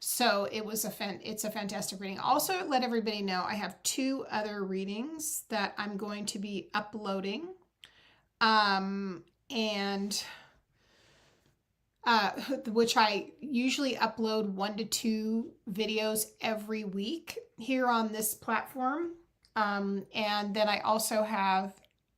So it's a fantastic reading. Also, let everybody know I have 2 other readings that I'm going to be uploading, which I usually upload 1 to 2 videos every week here on this platform. And then I also have,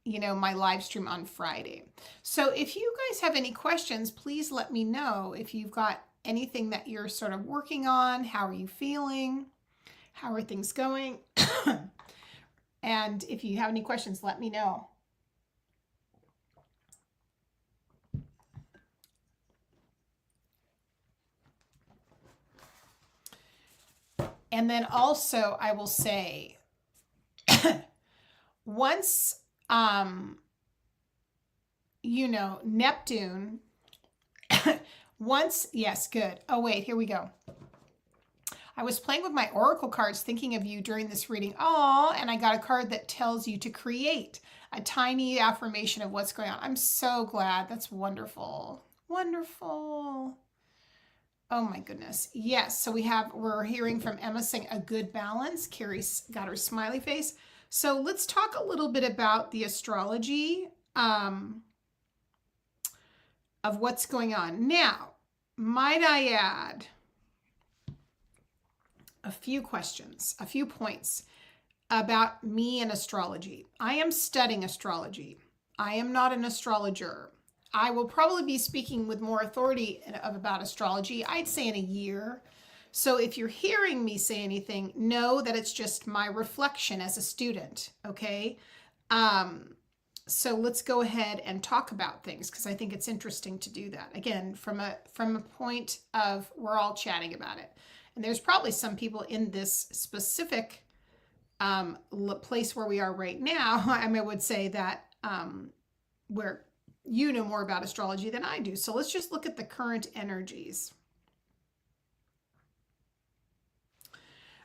my live stream on Friday. So if you guys have any questions, please let me know. If you've got anything that you're sort of working on, how are you feeling? How are things going? And if you have any questions, let me know. And then also I will say, once, Neptune, yes, good. Oh, wait, here we go. I was playing with my oracle cards thinking of you during this reading. Oh, and I got a card that tells you to create a tiny affirmation of what's going on. I'm so glad. That's wonderful. Wonderful. Oh my goodness. Yes. So we're hearing from Emma saying a good balance. Carrie's got her smiley face. So let's talk a little bit about the astrology of what's going on. Now, might I add a few questions, a few points about me and astrology. I am studying astrology. I am not an astrologer. I will probably be speaking with more authority about astrology, I'd say in a year. So if you're hearing me say anything, know that it's just my reflection as a student, okay? So let's go ahead and talk about things because I think it's interesting to do that. Again, from a point of we're all chatting about it. And there's probably some people in this specific place where we are right now. I would say that where you know more about astrology than I do. So let's just look at the current energies.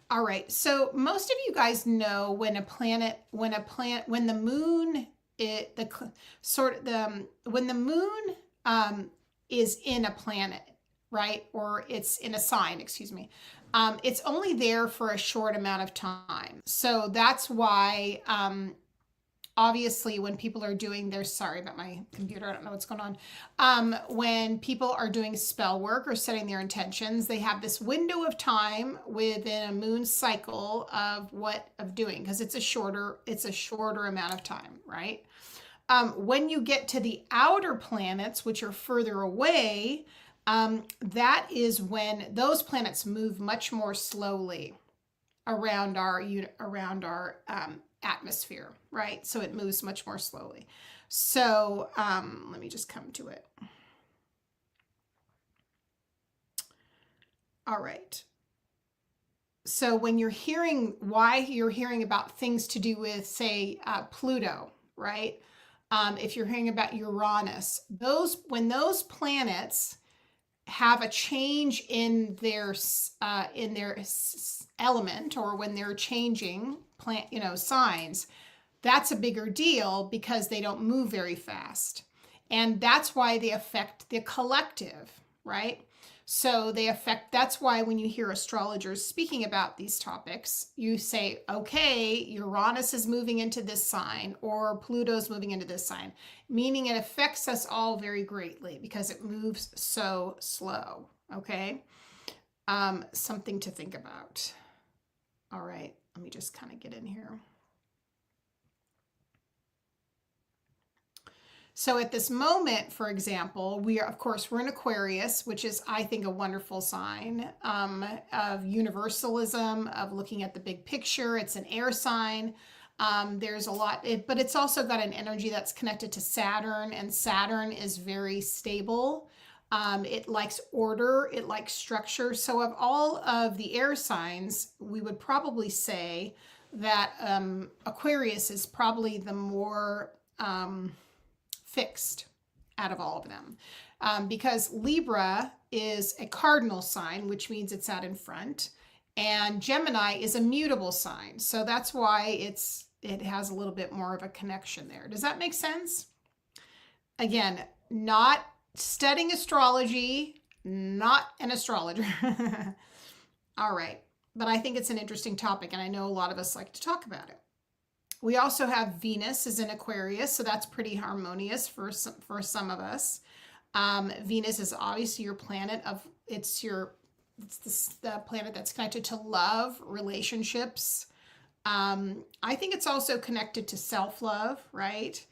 All right. So most of you guys know when the moon, when the moon is in a planet, right? Or it's in a sign, excuse me. It's only there for a short amount of time. So that's why, obviously when people are doing their, sorry about my computer, I don't know what's going on. When people are doing spell work or setting their intentions, they have this window of time within a moon cycle of doing, because it's a shorter amount of time, right? When you get to the outer planets, which are further away, that is when those planets move much more slowly around our atmosphere, right? So it moves much more slowly. So let me just come to it. All right. So when you're hearing about things to do with, say, Pluto, right? If you're hearing about Uranus, when those planets have a change in their element, or when they're changing signs, that's a bigger deal because they don't move very fast. And that's why they affect the collective, right? So that's why when you hear astrologers speaking about these topics, you say, okay, Uranus is moving into this sign, or Pluto's moving into this sign, meaning it affects us all very greatly because it moves so slow, okay? Something to think about. All right, let me just kind of get in here. So at this moment, for example, we're in Aquarius, which is, I think, a wonderful sign of universalism, of looking at the big picture. It's an air sign. There's a lot, but it's also got an energy that's connected to Saturn, and Saturn is very stable. It likes order, it likes structure. So of all of the air signs, we would probably say that Aquarius is probably the more fixed out of all of them, because Libra is a cardinal sign, which means it's out in front, and Gemini is a mutable sign. So that's why it has a little bit more of a connection there. Does that make sense? Again, not studying astrology, not an astrologer. All right, but I think it's an interesting topic, and I know a lot of us like to talk about it. We also have Venus is in Aquarius, so that's pretty harmonious for some of us. Venus is obviously your planet it's the planet that's connected to love, relationships. I think it's also connected to self-love, right?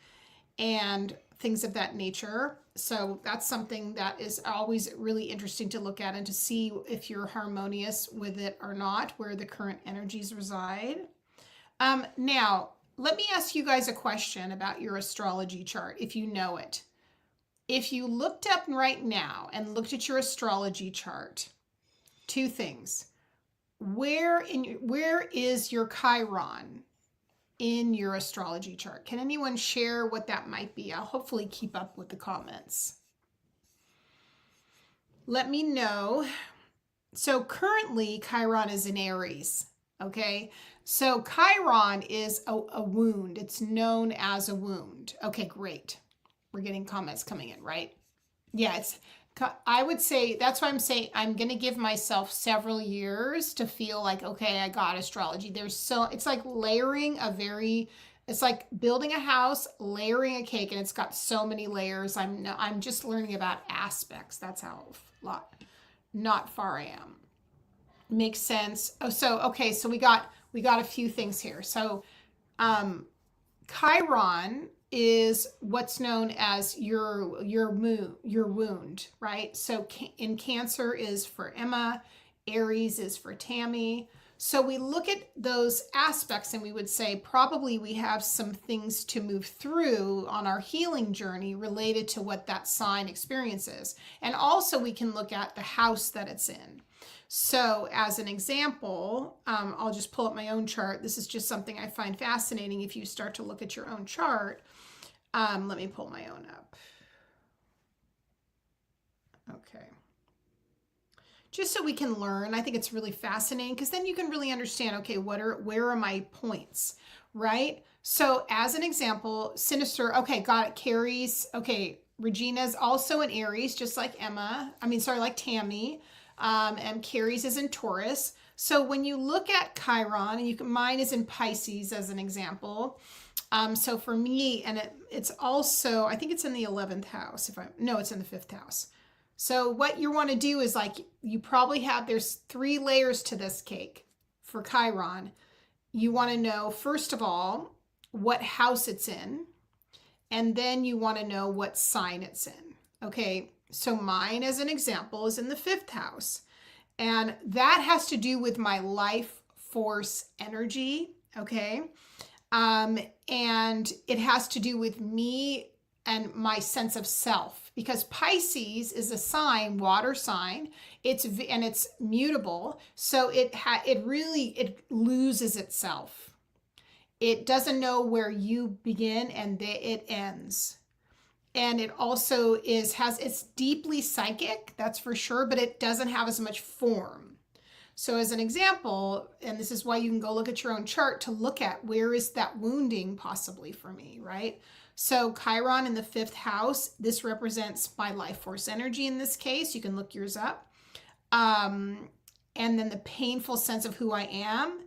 And things of that nature. So that's something that is always really interesting to look at and to see if you're harmonious with it or not, where the current energies reside. Now, let me ask you guys a question about your astrology chart, if you know it. If you looked up right now and looked at your astrology chart, two things. Where is your Chiron in your astrology chart? Can anyone share what that might be? I'll hopefully keep up with the comments. Let me know. So currently Chiron is in Aries, okay? So Chiron is a wound. It's known as a wound. Okay, great. We're getting comments coming in, right? Yeah, I would say, that's why I'm saying I'm going to give myself several years to feel like, okay, I got astrology. It's like layering it's like building a house, layering a cake, and it's got so many layers. I'm just learning about aspects. That's how not far I am. Makes sense. Oh, so, okay, so we got a few things here. So, Chiron is what's known as your wound, right? So in Cancer is for Emma, Aries is for Tammy. So we look at those aspects and we would say probably we have some things to move through on our healing journey related to what that sign experiences. And also we can look at the house that it's in. So as an example, I'll just pull up my own chart. This is just something I find fascinating if you start to look at your own chart. Let me pull my own up. Okay. Just so we can learn. I think it's really fascinating because then you can really understand, okay, where are my points, right? So as an example, sinister, okay, got it, Carrie's, okay, Regina's also in Aries, just like like Tammy, and Carrie's is in Taurus. So when you look at Chiron, and mine is in Pisces as an example. So for me, and it's also, I think it's in the 11th house, no, it's in the 5th house. So what you want to do is you probably there's 3 layers to this cake for Chiron. You want to know, first of all, what house it's in, and then you want to know what sign it's in. Okay, so mine, as an example, is in the 5th house, and that has to do with my life force energy, okay? And it has to do with me and my sense of self, because Pisces is a sign, water sign. It's mutable, so it loses itself. It doesn't know where you begin and it ends. And it also it's deeply psychic, that's for sure, but it doesn't have as much form. So as an example, and this is why you can go look at your own chart to look at where is that wounding possibly for me, right? So Chiron in the 5th house, this represents my life force energy in this case. You can look yours up. And then the painful sense of who I am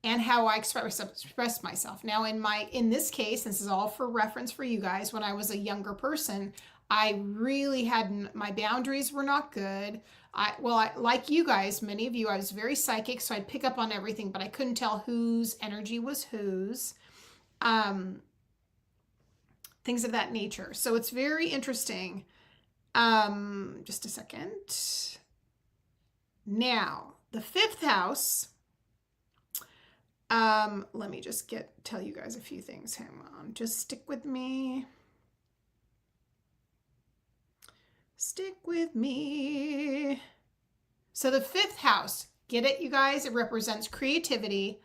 and how I express myself. Now in this case, this is all for reference for you guys, when I was a younger person, I really my boundaries were not good. Like you guys, many of you, I was very psychic, so I'd pick up on everything, but I couldn't tell whose energy was whose. Things of that nature. So it's very interesting. Just a second. Now, the 5th house, let me just tell you guys a few things. Hang on, just stick with me. Stick with me. So the 5th house, get it, you guys? It represents creativity,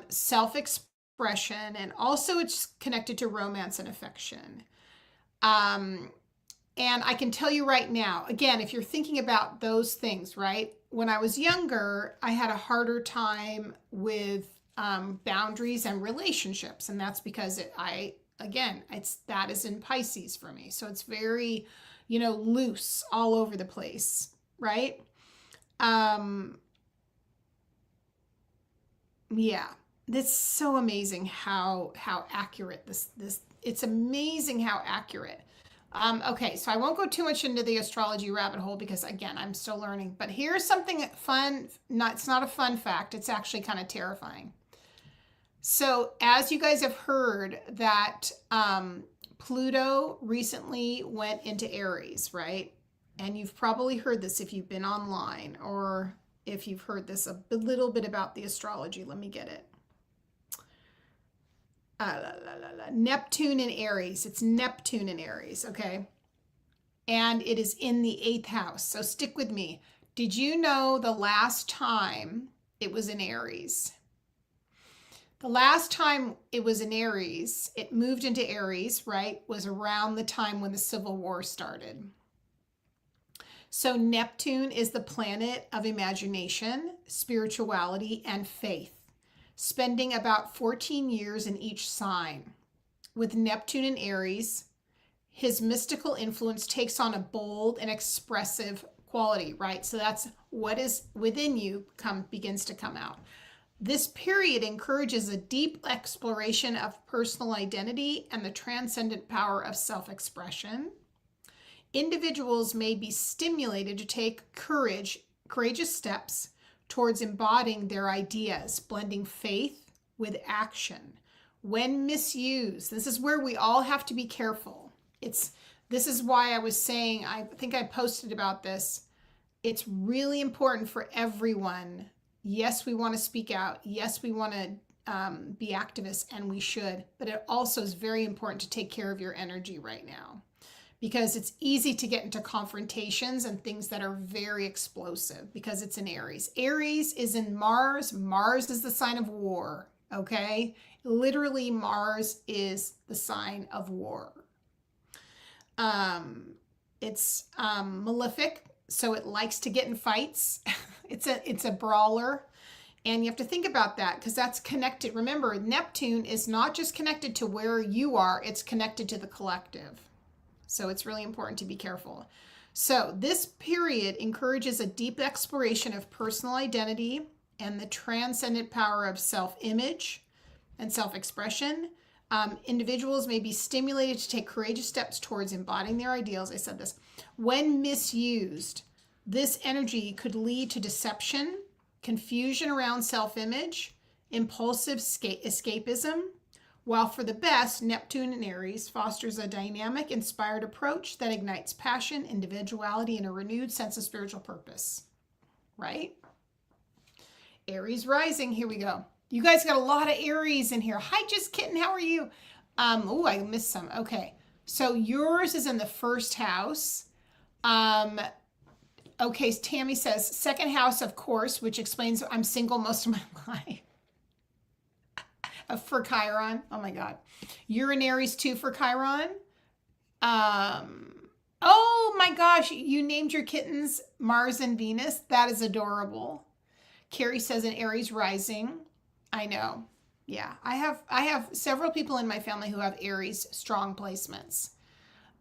self-expression, and also it's connected to romance and affection. And I can tell you right now, again, if you're thinking about those things, right? When I was younger, I had a harder time with boundaries and relationships. And that's because that is in Pisces for me. So it's very, loose all over the place, right? Yeah, that's so amazing how accurate this, it's amazing how accurate. Okay, so I won't go too much into the astrology rabbit hole because, again, I'm still learning. But here's something fun. It's not a fun fact. It's actually kind of terrifying. So as you guys have heard that Pluto recently went into Aries, right? And you've probably heard this if you've been online or if you've heard this a little bit about the astrology. Let me get it. Neptune in Aries. It's Neptune in Aries, okay? And it is in the 8th house. So stick with me. Did you know the last time it was in Aries? The last time it was in Aries, it moved into Aries, right, was around the time when the Civil War started. So Neptune is the planet of imagination, spirituality, and faith, spending about 14 years in each sign. With Neptune in Aries, his mystical influence takes on a bold and expressive quality, right? So that's what is within you begins to come out. This period encourages a deep exploration of personal identity and the transcendent power of self-expression. Individuals may be stimulated to take courageous steps towards embodying their ideas, blending faith with action. When misused, this is where we all have to be careful. This is why I was saying, I think I posted about this. It's really important for everyone, Yes, we want to speak out. Yes, we want to be activists, and we should. But it also is very important to take care of your energy right now, because it's easy to get into confrontations and things that are very explosive because it's in Aries. Aries is in Mars. Mars is the sign of war, okay? Literally, Mars is the sign of war. It's malefic, so it likes to get in fights. It's a brawler. And you have to think about that because that's connected. Remember, Neptune is not just connected to where you are, it's connected to the collective. So it's really important to be careful. So this period encourages a deep exploration of personal identity and the transcendent power of self-image and self-expression. Individuals may be stimulated to take courageous steps towards embodying their ideals. I said this. When misused, this energy could lead to deception, confusion around self-image, impulsive escapism, while for the best, Neptune in Aries fosters a dynamic, inspired approach that ignites passion, individuality, and a renewed sense of spiritual purpose. Right? Aries rising, here we go. You guys got a lot of Aries in here. Hi, Just Kitten, how are you? Oh, I missed some. Okay, so yours is in the first house. Okay, Tammy says, second house, of course, which explains I'm single most of my life. For Chiron. Oh my God. You're in Aries too for Chiron. Oh my gosh, you named your kittens Mars and Venus. That is adorable. Carrie says an Aries rising. I know. Yeah, I have several people in my family who have Aries strong placements.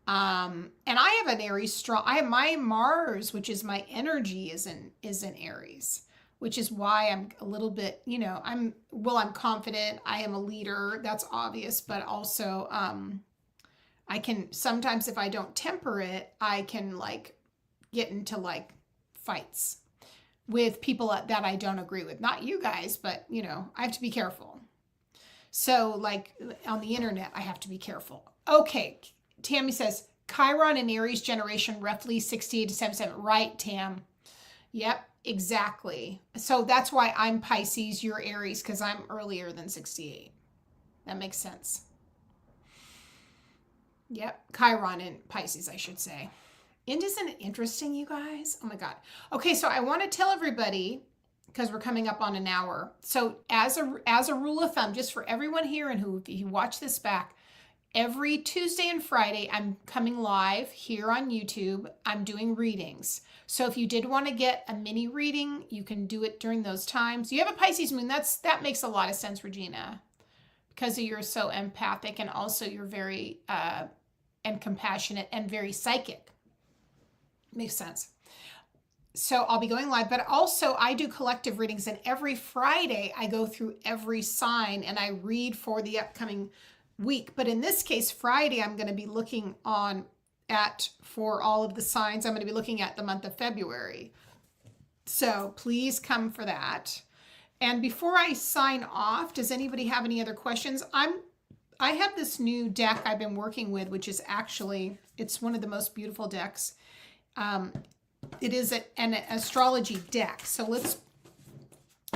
And I have an Aries strong. I have my Mars, which is my energy, is in Aries, which is why I'm a little bit, I'm confident. I am a leader. That's obvious, but also, I can sometimes, if I don't temper it, I can get into fights with people that I don't agree with. Not you guys, but I have to be careful. So on the internet, I have to be careful. Okay. Tammy says, Chiron and Aries generation, roughly 68 to 77. Right, Tam. Yep, exactly. So that's why I'm Pisces, you're Aries, because I'm earlier than 68. That makes sense. Yep, Chiron and Pisces, I should say. And isn't it interesting, you guys? Oh my God. Okay, so I want to tell everybody, because we're coming up on an hour. So as a rule of thumb, just for everyone here and who watch this back, every Tuesday and Friday, I'm coming live here on YouTube. I'm doing readings. So if you did want to get a mini reading, you can do it during those times. You have a Pisces moon. That makes a lot of sense, Regina, because you're so empathic and also you're very and compassionate and very psychic. Makes sense. So I'll be going live, but also I do collective readings, and every Friday I go through every sign and I read for the upcoming week. But in this case, Friday, I'm going to be looking for all of the signs. I'm going to be looking at the month of February. So please come for that. And before I sign off, does anybody have any other questions? I have this new deck I've been working with, which is it's one of the most beautiful decks. It is an astrology deck.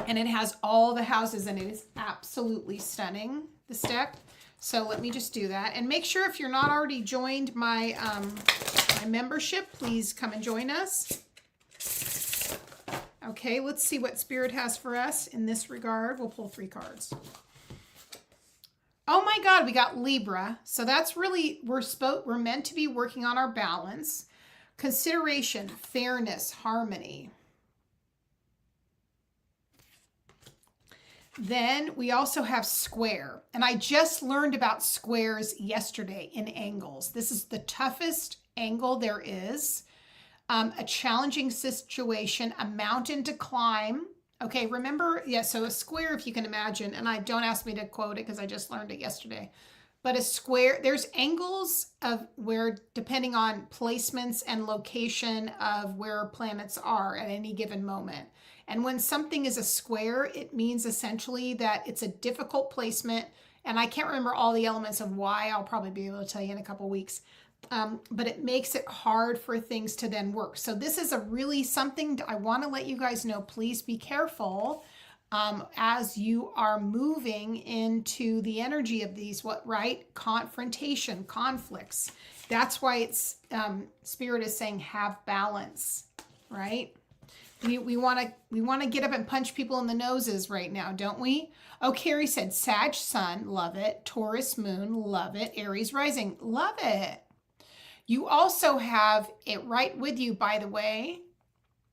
And it has all the houses, and it is absolutely stunning, this deck. So let me just do that. And make sure, if you're not already joined my membership, please come and join us. Okay, let's see what Spirit has for us in this regard. We'll pull 3 cards. Oh my God, we got Libra. So that's really, we're meant to be working on our balance, consideration, fairness, harmony. Then we also have square. And I just learned about squares yesterday in angles. This is the toughest angle there is. A challenging situation, a mountain to climb. Okay, remember, so a square, if you can imagine, and don't ask me to quote it because I just learned it yesterday. But a square, there's angles of where, depending on placements and location of where planets are at any given moment. And when something is a square, it means essentially that it's a difficult placement. And I can't remember all the elements of why. I'll probably be able to tell you in a couple weeks. but it makes it hard for things to then work. So this is a really something I want to let you guys know. Please be careful as you are moving into the energy of these, right? Confrontation, conflicts. That's why it's Spirit is saying have balance, right? We want to get up and punch people in the noses right now, don't we? Oh, Carrie said Sag Sun, love it. Taurus Moon, love it. Aries Rising, love it. You also have it right with you, by the way.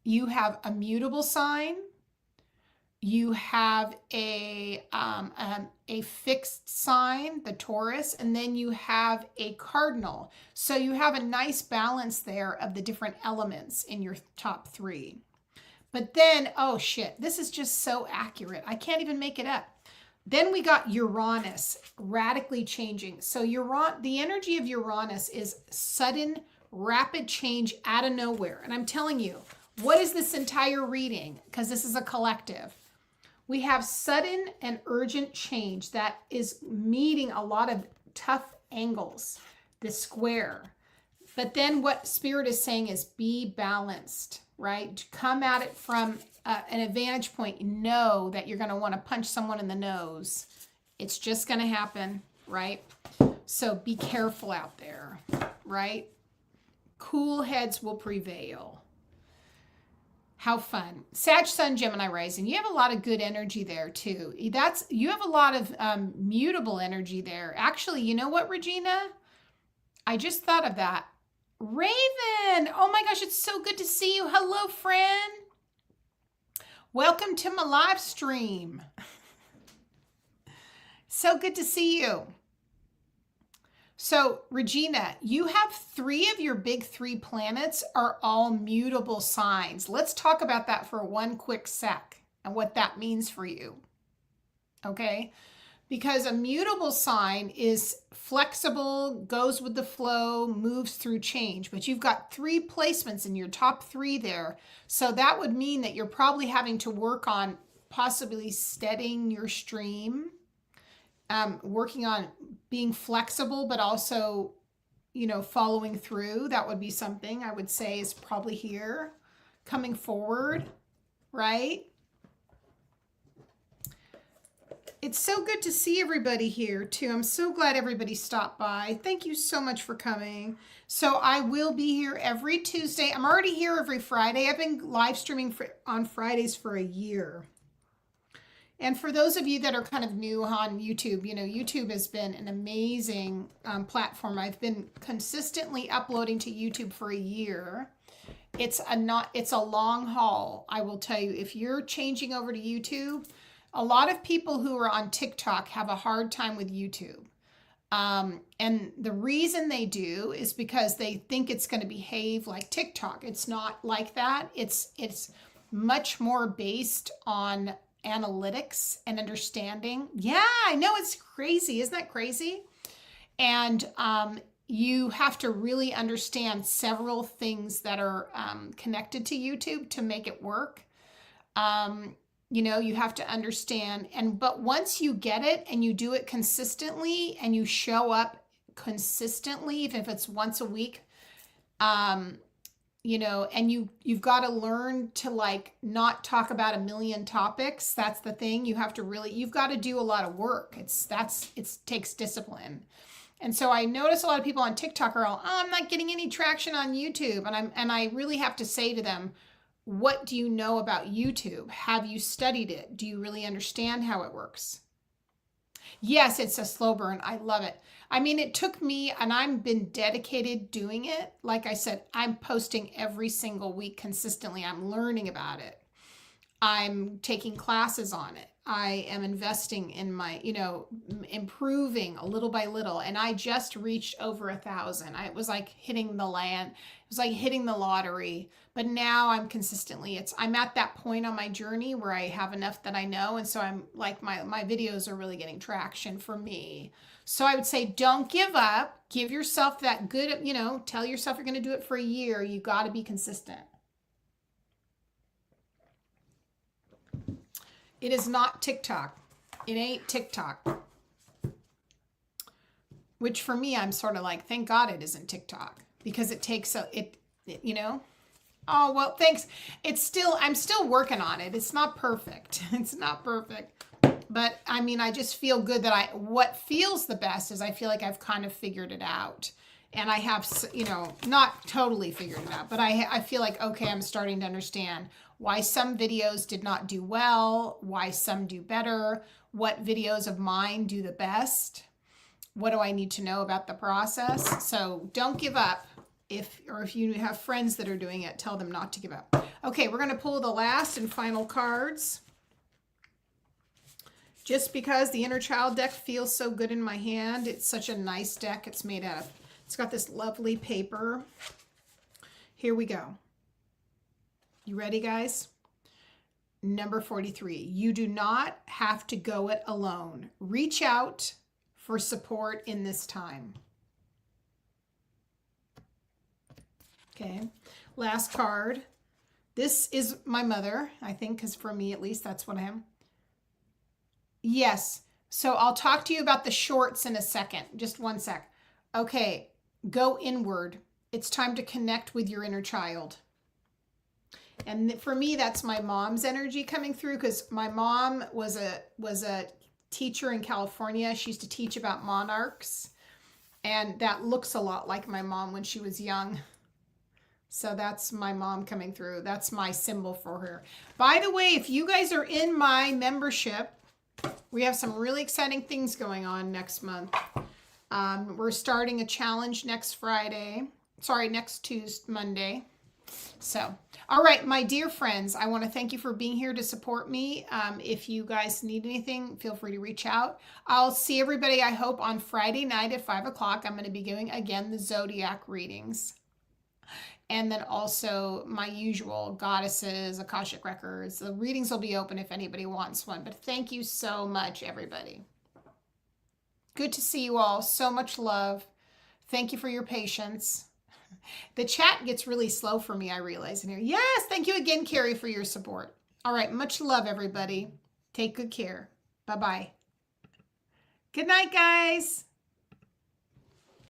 You have a mutable sign. You have a fixed sign, the Taurus, and then you have a cardinal. So you have a nice balance there of the different elements in your top 3. But then, oh shit, this is just so accurate. I can't even make it up. Then we got Uranus radically changing. So the energy of Uranus is sudden, rapid change out of nowhere. And I'm telling you, what is this entire reading? Because this is a collective. We have sudden and urgent change that is meeting a lot of tough angles, the square. But then what Spirit is saying is be balanced, right? Come at it from an advantage point. Know that you're going to want to punch someone in the nose. It's just going to happen, right? So be careful out there, right? Cool heads will prevail. How fun. Sag Sun, Gemini Rising. You have a lot of good energy there too. You have a lot of mutable energy there. Actually, you know what, Regina? I just thought of that. Raven, oh my gosh, it's so good to see you. Hello, friend. Welcome to my live stream. So good to see you. So, Regina, you have 3 of your big 3 planets are all mutable signs. Let's talk about that for one quick sec and what that means for you. Okay? Because a mutable sign is flexible, goes with the flow, moves through change. But you've got 3 placements in your top 3 there. So that would mean that you're probably having to work on possibly steadying your stream, working on being flexible, but also, following through. That would be something I would say is probably here, coming forward, right? It's so good to see everybody here too. I'm so glad everybody stopped by. Thank you so much for coming. So I will be here every Tuesday. I'm already here every Friday. I've been live streaming on Fridays for a year. And for those of you that are kind of new on YouTube, YouTube has been an amazing platform. I've been consistently uploading to YouTube for a year. It's a long haul. I will tell you, if you're changing over to YouTube, a lot of people who are on TikTok have a hard time with YouTube. And the reason they do is because they think it's going to behave like TikTok. It's not like that. It's much more based on analytics and understanding. Yeah, I know, it's crazy. Isn't that crazy? And you have to really understand several things that are connected to YouTube to make it work. You have to understand, but once you get it and you do it consistently and you show up consistently, even if it's once a week, and you've got to learn to not talk about a million topics. That's the thing. You've got to do a lot of work. It takes discipline. And so I notice a lot of people on TikTok are all, I'm not getting any traction on YouTube. And I really have to say to them, what do you know about YouTube? Have you studied it? Do you really understand how it works? Yes, it's a slow burn. I love it. I mean, it took me, and I've been dedicated doing it. Like I said, I'm posting every single week consistently. I'm learning about it. I'm taking classes on it. I am investing in my, improving a little by little. And I just reached over 1,000. It was like hitting the land. It was like hitting the lottery. But now I'm at that point on my journey where I have enough that I know. And so I'm like, my videos are really getting traction for me. So I would say, don't give up. Give yourself that good, tell yourself you're going to do it for a year. You got to be consistent. It is not TikTok. It ain't TikTok. which for me, I'm sort of like, thank God it isn't TikTok, because it takes you know. Oh, well, thanks. I'm still working on it. It's not perfect. It's not perfect. But I mean, I just feel good that what feels the best is I feel like I've kind of figured it out. And I have, you know, not totally figured it out, but I feel like, okay, I'm starting to understand why some videos did not do well, why some do better, what videos of mine do the best. What do I need to know about the process? So don't give up. If you have friends that are doing it, tell them not to give up. Okay, we're going to pull the last and final cards. Just because the Inner Child deck feels so good in my hand. It's such a nice deck. It's made out of, it's got this lovely paper. Here we go. You ready, guys? Number 43. You do not have to go it alone. Reach out for support in this time. Okay, last card. This is my mother, I think, because for me, at least, that's what I am. Yes, so I'll talk to you about the shorts in a second. Just one sec. Okay, go inward. It's time to connect with your inner child. And for me, that's my mom's energy coming through, because my mom was a teacher in California. She used to teach about monarchs, and that looks a lot like my mom when she was young. So that's my mom coming through. That's my symbol for her. By the way, if you guys are in my membership, we have some really exciting things going on next month. We're starting a challenge next Monday. So, all right, my dear friends, I want to thank you for being here to support me. If you guys need anything, feel free to reach out. I'll see everybody, I hope, on Friday night at 5 o'clock. I'm going to be doing, again, the Zodiac readings. And then also my usual Goddesses, Akashic Records. The readings will be open if anybody wants one. But thank you so much, everybody. Good to see you all. So much love. Thank you for your patience. The chat gets really slow for me, I realize in here. Yes, thank you again, Carrie, for your support. All right, much love, everybody. Take good care. Bye-bye. Good night, guys.